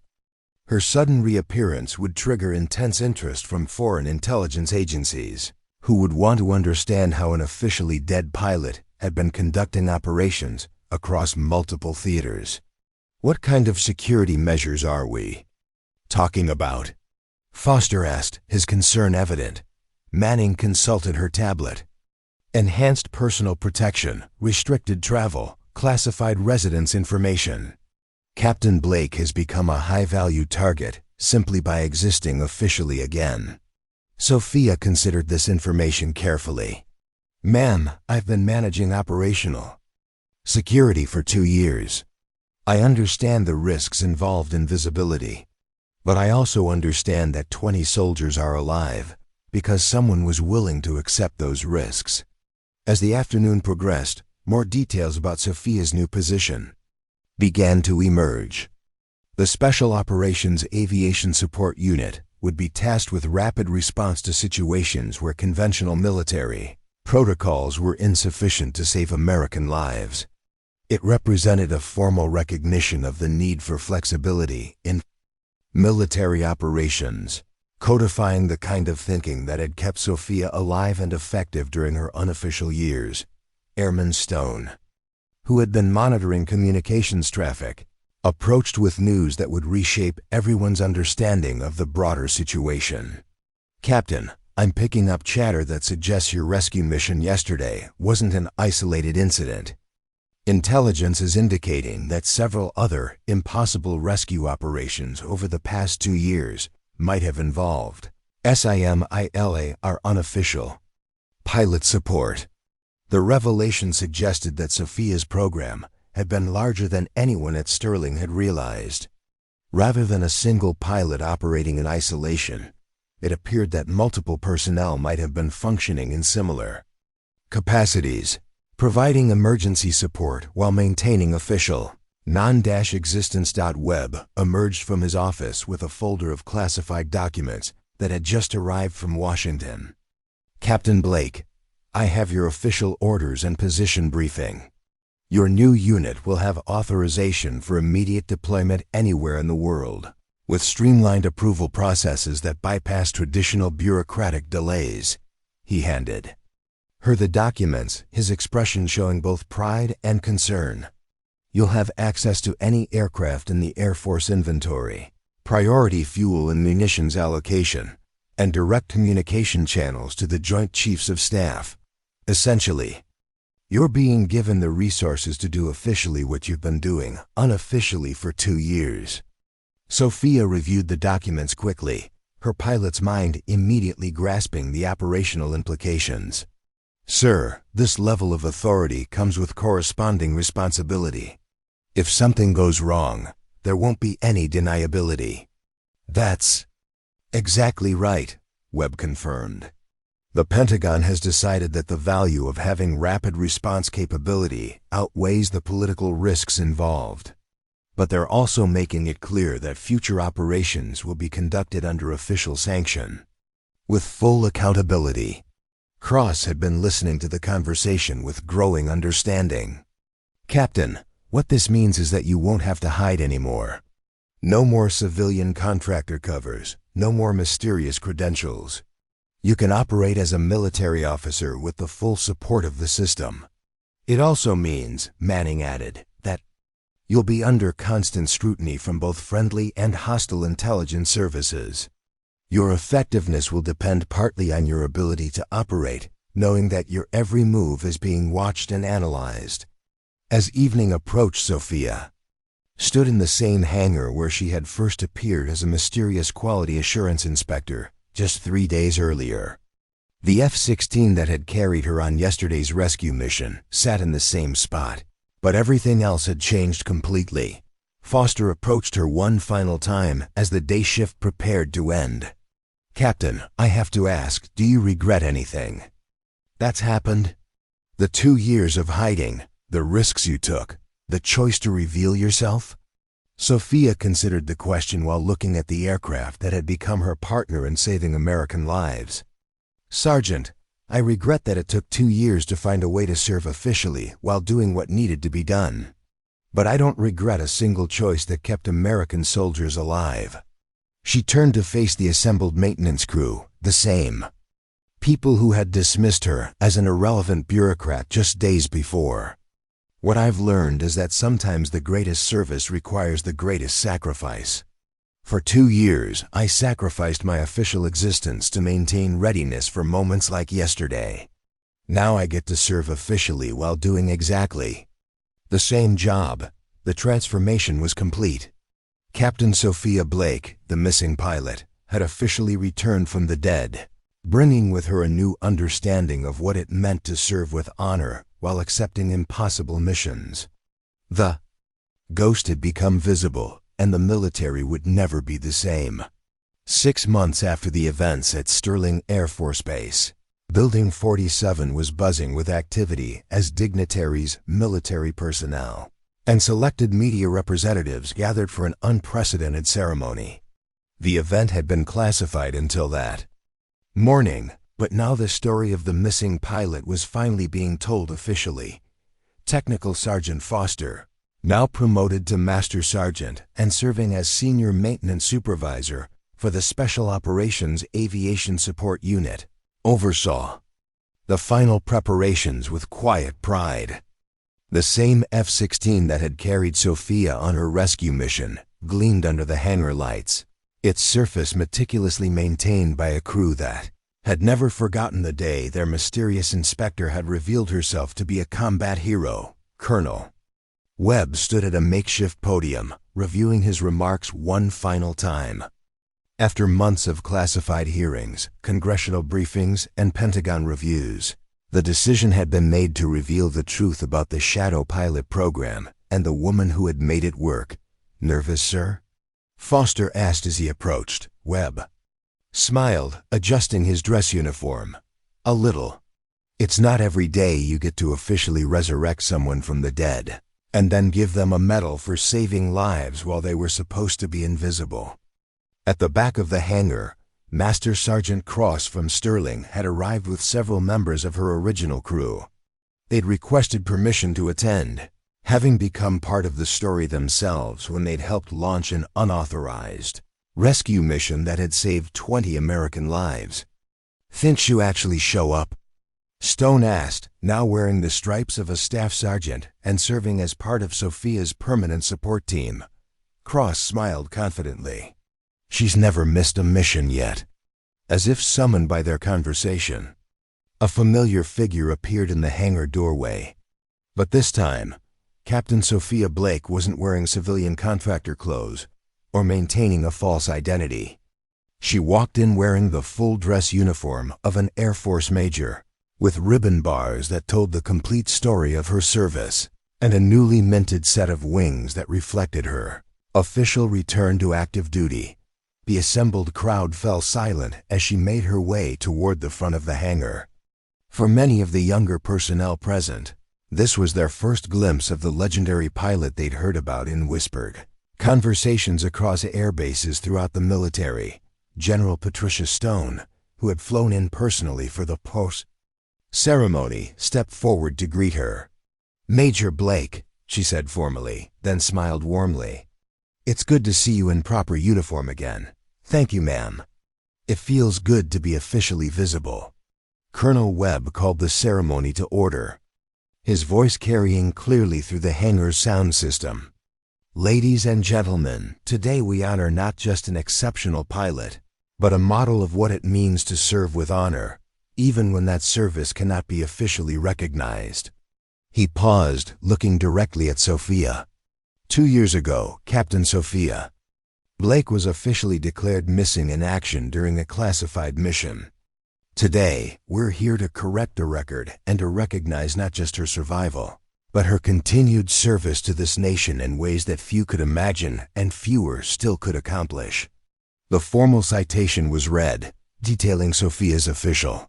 Her sudden reappearance would trigger intense interest from foreign intelligence agencies, who would want to understand how an officially dead pilot had been conducting operations across multiple theaters. "What kind of security measures are we talking about?" Foster asked, his concern evident. Manning consulted her tablet. "Enhanced personal protection, restricted travel, classified residence information. Captain Blake has become a high-value target simply by existing officially again." Sophia considered this information carefully. "Ma'am, I've been managing operational security for 2 years. I understand the risks involved in visibility, but I also understand that 20 soldiers are alive because someone was willing to accept those risks." As the afternoon progressed, more details about Sophia's new position began to emerge. The Special Operations Aviation Support Unit would be tasked with rapid response to situations where conventional military protocols were insufficient to save American lives. It represented a formal recognition of the need for flexibility in military operations, codifying the kind of thinking that had kept Sophia alive and effective during her unofficial years. Airman Stone, who had been monitoring communications traffic, approached with news that would reshape everyone's understanding of the broader situation. "Captain, I'm picking up chatter that suggests your rescue mission yesterday wasn't an isolated incident. Intelligence is indicating that several other impossible rescue operations over the past 2 years might have involved SIMILA, our unofficial pilot support." The revelation suggested that Sophia's program had been larger than anyone at Sterling had realized. Rather than a single pilot operating in isolation, it appeared that multiple personnel might have been functioning in similar capacities, providing emergency support while maintaining official non-existence. Webb emerged from his office with a folder of classified documents that had just arrived from Washington. Captain Blake, I have your official orders and position briefing. Your new unit will have authorization for immediate deployment anywhere in the world, with streamlined approval processes that bypass traditional bureaucratic delays. He handed her the documents, his expression showing both pride and concern. You'll have access to any aircraft in the Air Force inventory, priority fuel and munitions allocation, and direct communication channels to the Joint Chiefs of Staff. Essentially, you're being given the resources to do officially what you've been doing unofficially for 2 years. Sophia reviewed the documents quickly, her pilot's mind immediately grasping the operational implications. Sir, this level of authority comes with corresponding responsibility. If something goes wrong, there won't be any deniability. That's exactly right, Webb confirmed. The Pentagon has decided that the value of having rapid response capability outweighs the political risks involved. But they're also making it clear that future operations will be conducted under official sanction, with full accountability. Cross had been listening to the conversation with growing understanding. Captain, what this means is that you won't have to hide anymore. No more civilian contractor covers, no more mysterious credentials. You can operate as a military officer with the full support of the system. It also means, Manning added, that you'll be under constant scrutiny from both friendly and hostile intelligence services. Your effectiveness will depend partly on your ability to operate, knowing that your every move is being watched and analyzed. As evening approached, Sophia stood in the same hangar where she had first appeared as a mysterious quality assurance inspector just 3 days earlier. The F-16 that had carried her on yesterday's rescue mission sat in the same spot, but everything else had changed completely. Foster approached her one final time as the day shift prepared to end. Captain, I have to ask, do you regret anything that's happened? The 2 years of hiding, the risks you took, the choice to reveal yourself? Sophia considered the question while looking at the aircraft that had become her partner in saving American lives. Sergeant, I regret that it took 2 years to find a way to serve officially while doing what needed to be done. But I don't regret a single choice that kept American soldiers alive. She turned to face the assembled maintenance crew, the same people who had dismissed her as an irrelevant bureaucrat just days before. What I've learned is that sometimes the greatest service requires the greatest sacrifice. For 2 years, I sacrificed my official existence to maintain readiness for moments like yesterday. Now I get to serve officially while doing exactly the same job. The transformation was complete. Captain Sophia Blake, the missing pilot, had officially returned from the dead, bringing with her a new understanding of what it meant to serve with honor while accepting impossible missions. The ghost had become visible, and the military would never be the same. 6 months after the events at Sterling Air Force Base, Building 47 was buzzing with activity as dignitaries, military personnel, and selected media representatives gathered for an unprecedented ceremony. The event had been classified until that morning, but now the story of the missing pilot was finally being told officially. Technical Sergeant Foster, now promoted to Master Sergeant and serving as Senior Maintenance Supervisor for the Special Operations Aviation Support Unit, oversaw the final preparations with quiet pride. The same F-16 that had carried Sophia on her rescue mission gleamed under the hangar lights, its surface meticulously maintained by a crew that had never forgotten the day their mysterious inspector had revealed herself to be a combat hero, Colonel. Webb stood at a makeshift podium, reviewing his remarks one final time. After months of classified hearings, congressional briefings, and Pentagon reviews, the decision had been made to reveal the truth about the shadow pilot program and the woman who had made it work. Nervous, sir? Foster asked as he approached. Webb smiled, adjusting his dress uniform. A little. It's not every day you get to officially resurrect someone from the dead, and then give them a medal for saving lives while they were supposed to be invisible. At the back of the hangar, Master Sergeant Cross from Sterling had arrived with several members of her original crew. They'd requested permission to attend, having become part of the story themselves when they'd helped launch an unauthorized rescue mission that had saved 20 American lives. "Think you actually show up?" Stone asked, now wearing the stripes of a staff sergeant and serving as part of Sophia's permanent support team. Cross smiled confidently. She's never missed a mission yet. As if summoned by their conversation, a familiar figure appeared in the hangar doorway. But this time, Captain Sophia Blake wasn't wearing civilian contractor clothes or maintaining a false identity. She walked in wearing the full dress uniform of an Air Force major, with ribbon bars that told the complete story of her service, and a newly minted set of wings that reflected her official return to active duty. The assembled crowd fell silent as she made her way toward the front of the hangar. For many of the younger personnel present, this was their first glimpse of the legendary pilot they'd heard about in whispered conversations across air bases throughout the military. General Patricia Stone, who had flown in personally for the post-ceremony, stepped forward to greet her. "Major Blake," she said formally, then smiled warmly. "It's good to see you in proper uniform again." "Thank you, ma'am. It feels good to be officially visible." Colonel Webb called the ceremony to order, his voice carrying clearly through the hangar's sound system. "Ladies and gentlemen, today we honor not just an exceptional pilot, but a model of what it means to serve with honor, even when that service cannot be officially recognized." He paused, looking directly at Sophia. 2 years ago, Captain Sophia Blake was officially declared missing in action during a classified mission. Today, we're here to correct the record and to recognize not just her survival, but her continued service to this nation in ways that few could imagine and fewer still could accomplish. The formal citation was read, detailing Sophia's official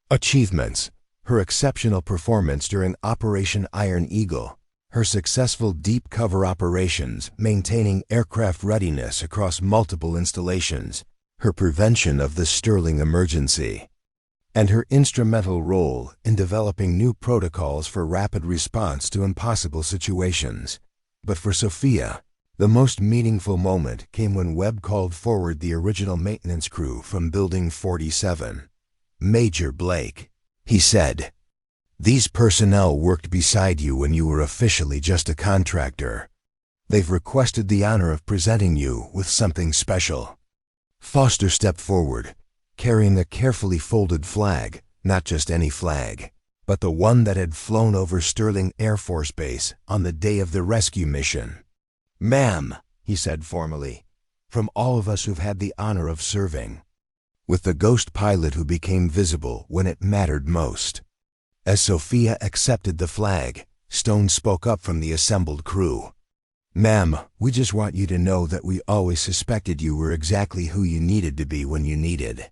achievements, her exceptional performance during Operation Iron Eagle, her successful deep cover operations maintaining aircraft readiness across multiple installations, her prevention of the Sterling emergency, and her instrumental role in developing new protocols for rapid response to impossible situations. But for Sophia, the most meaningful moment came when Webb called forward the original maintenance crew from Building 47. "Major Blake," he said, "these personnel worked beside you when you were officially just a contractor. They've requested the honor of presenting you with something special." Foster stepped forward, carrying a carefully folded flag, not just any flag, but the one that had flown over Sterling Air Force Base on the day of the rescue mission. "Ma'am," he said formally, "from all of us who've had the honor of serving with the ghost pilot who became visible when it mattered most." As Sophia accepted the flag, Stone spoke up from the assembled crew. "Ma'am, we just want you to know that we always suspected you were exactly who you needed to be when you needed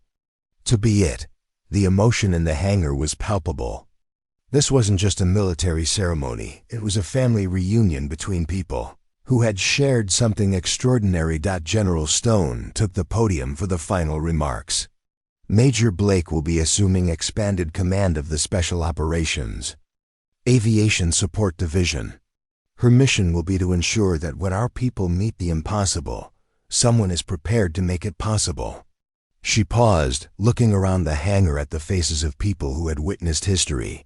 to be it." The emotion in the hangar was palpable. This wasn't just a military ceremony, it was a family reunion between people who had shared something extraordinary. General Stone took the podium for the final remarks. "Major Blake will be assuming expanded command of the Special Operations Aviation Support Division. Her mission will be to ensure that when our people meet the impossible, someone is prepared to make it possible." She paused, looking around the hangar at the faces of people who had witnessed history.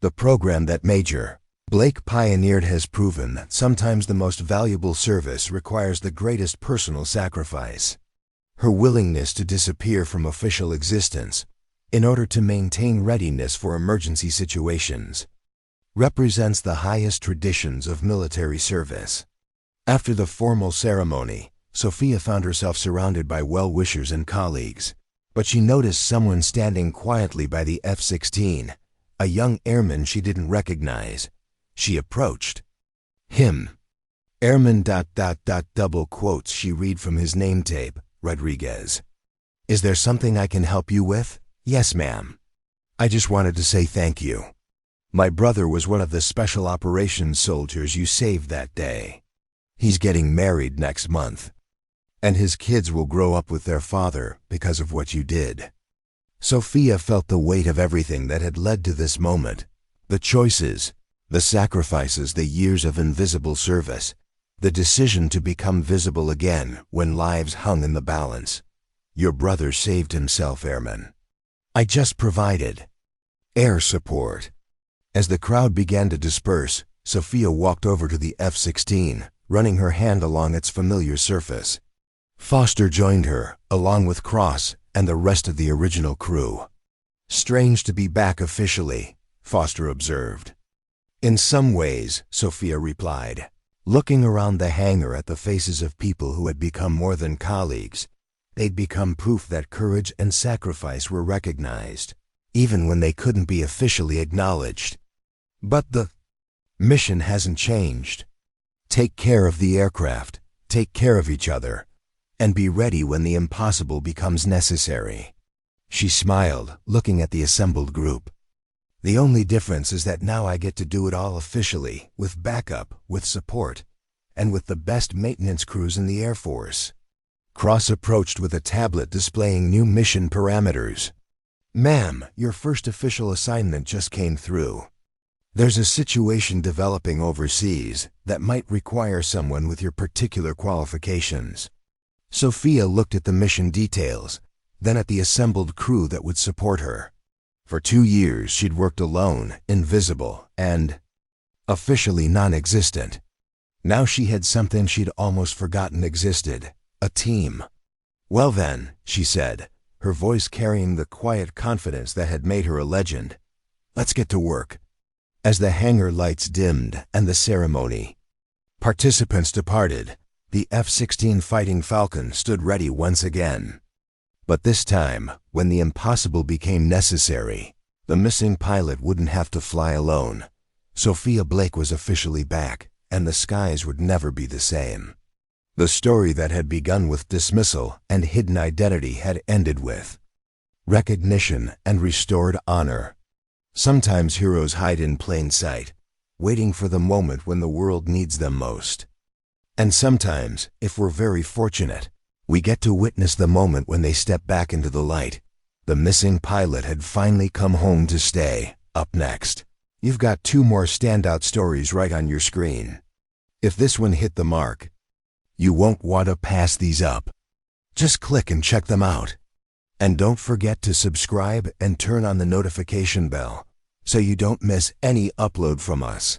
The program that Major Blake pioneered has proven that sometimes the most valuable service requires the greatest personal sacrifice. Her willingness to disappear from official existence in order to maintain readiness for emergency situations represents the highest traditions of military service. After the formal ceremony, Sophia found herself surrounded by well-wishers and colleagues, but she noticed someone standing quietly by the F-16, a young airman she didn't recognize. She approached him. "Airman ... double quotes she read from his name tape, Rodriguez. Is there something I can help you with?" "Yes, ma'am." I just wanted to say thank you. My brother was one of the special operations soldiers you saved that day. He's getting married next month, and his kids will grow up with their father because of what you did." Sophia felt the weight of everything that had led to this moment. The choices, the sacrifices, the years of invisible service, the decision to become visible again when lives hung in the balance. Your brother saved himself, Airman. I just provided air support. As the crowd began to disperse, Sophia walked over to the F-16, running her hand along its familiar surface. Foster joined her, along with Cross and the rest of the original crew. "Strange to be back officially," Foster observed. "In some ways," Sophia replied, looking around the hangar at the faces of people who had become more than colleagues. They'd become proof that courage and sacrifice were recognized, even when they couldn't be officially acknowledged. But the mission hasn't changed. Take care of the aircraft, take care of each other, and be ready when the impossible becomes necessary. She smiled, looking at the assembled group. The only difference is that now I get to do it all officially, with backup, with support, and with the best maintenance crews in the Air Force. Cross approached with a tablet displaying new mission parameters. "Ma'am, your first official assignment just came through. There's a situation developing overseas that might require someone with your particular qualifications." Sophia looked at the mission details, then at the assembled crew that would support her. For 2 years she'd worked alone, invisible, and officially non-existent. Now she had something she'd almost forgotten existed, a team. "Well then," she said, her voice carrying the quiet confidence that had made her a legend, "let's get to work." As the hangar lights dimmed and the ceremony participants departed, the F-16 Fighting Falcon stood ready once again. But this time, when the impossible became necessary, the missing pilot wouldn't have to fly alone. Sophia Blake was officially back, and the skies would never be the same. The story that had begun with dismissal and hidden identity had ended with recognition and restored honor. Sometimes heroes hide in plain sight, waiting for the moment when the world needs them most. And sometimes, if we're very fortunate, we get to witness the moment when they step back into the light. The missing pilot had finally come home to stay. Up next, you've got 2 more standout stories right on your screen. If this one hit the mark, you won't want to pass these up. Just click and check them out. And don't forget to subscribe and turn on the notification bell so you don't miss any upload from us.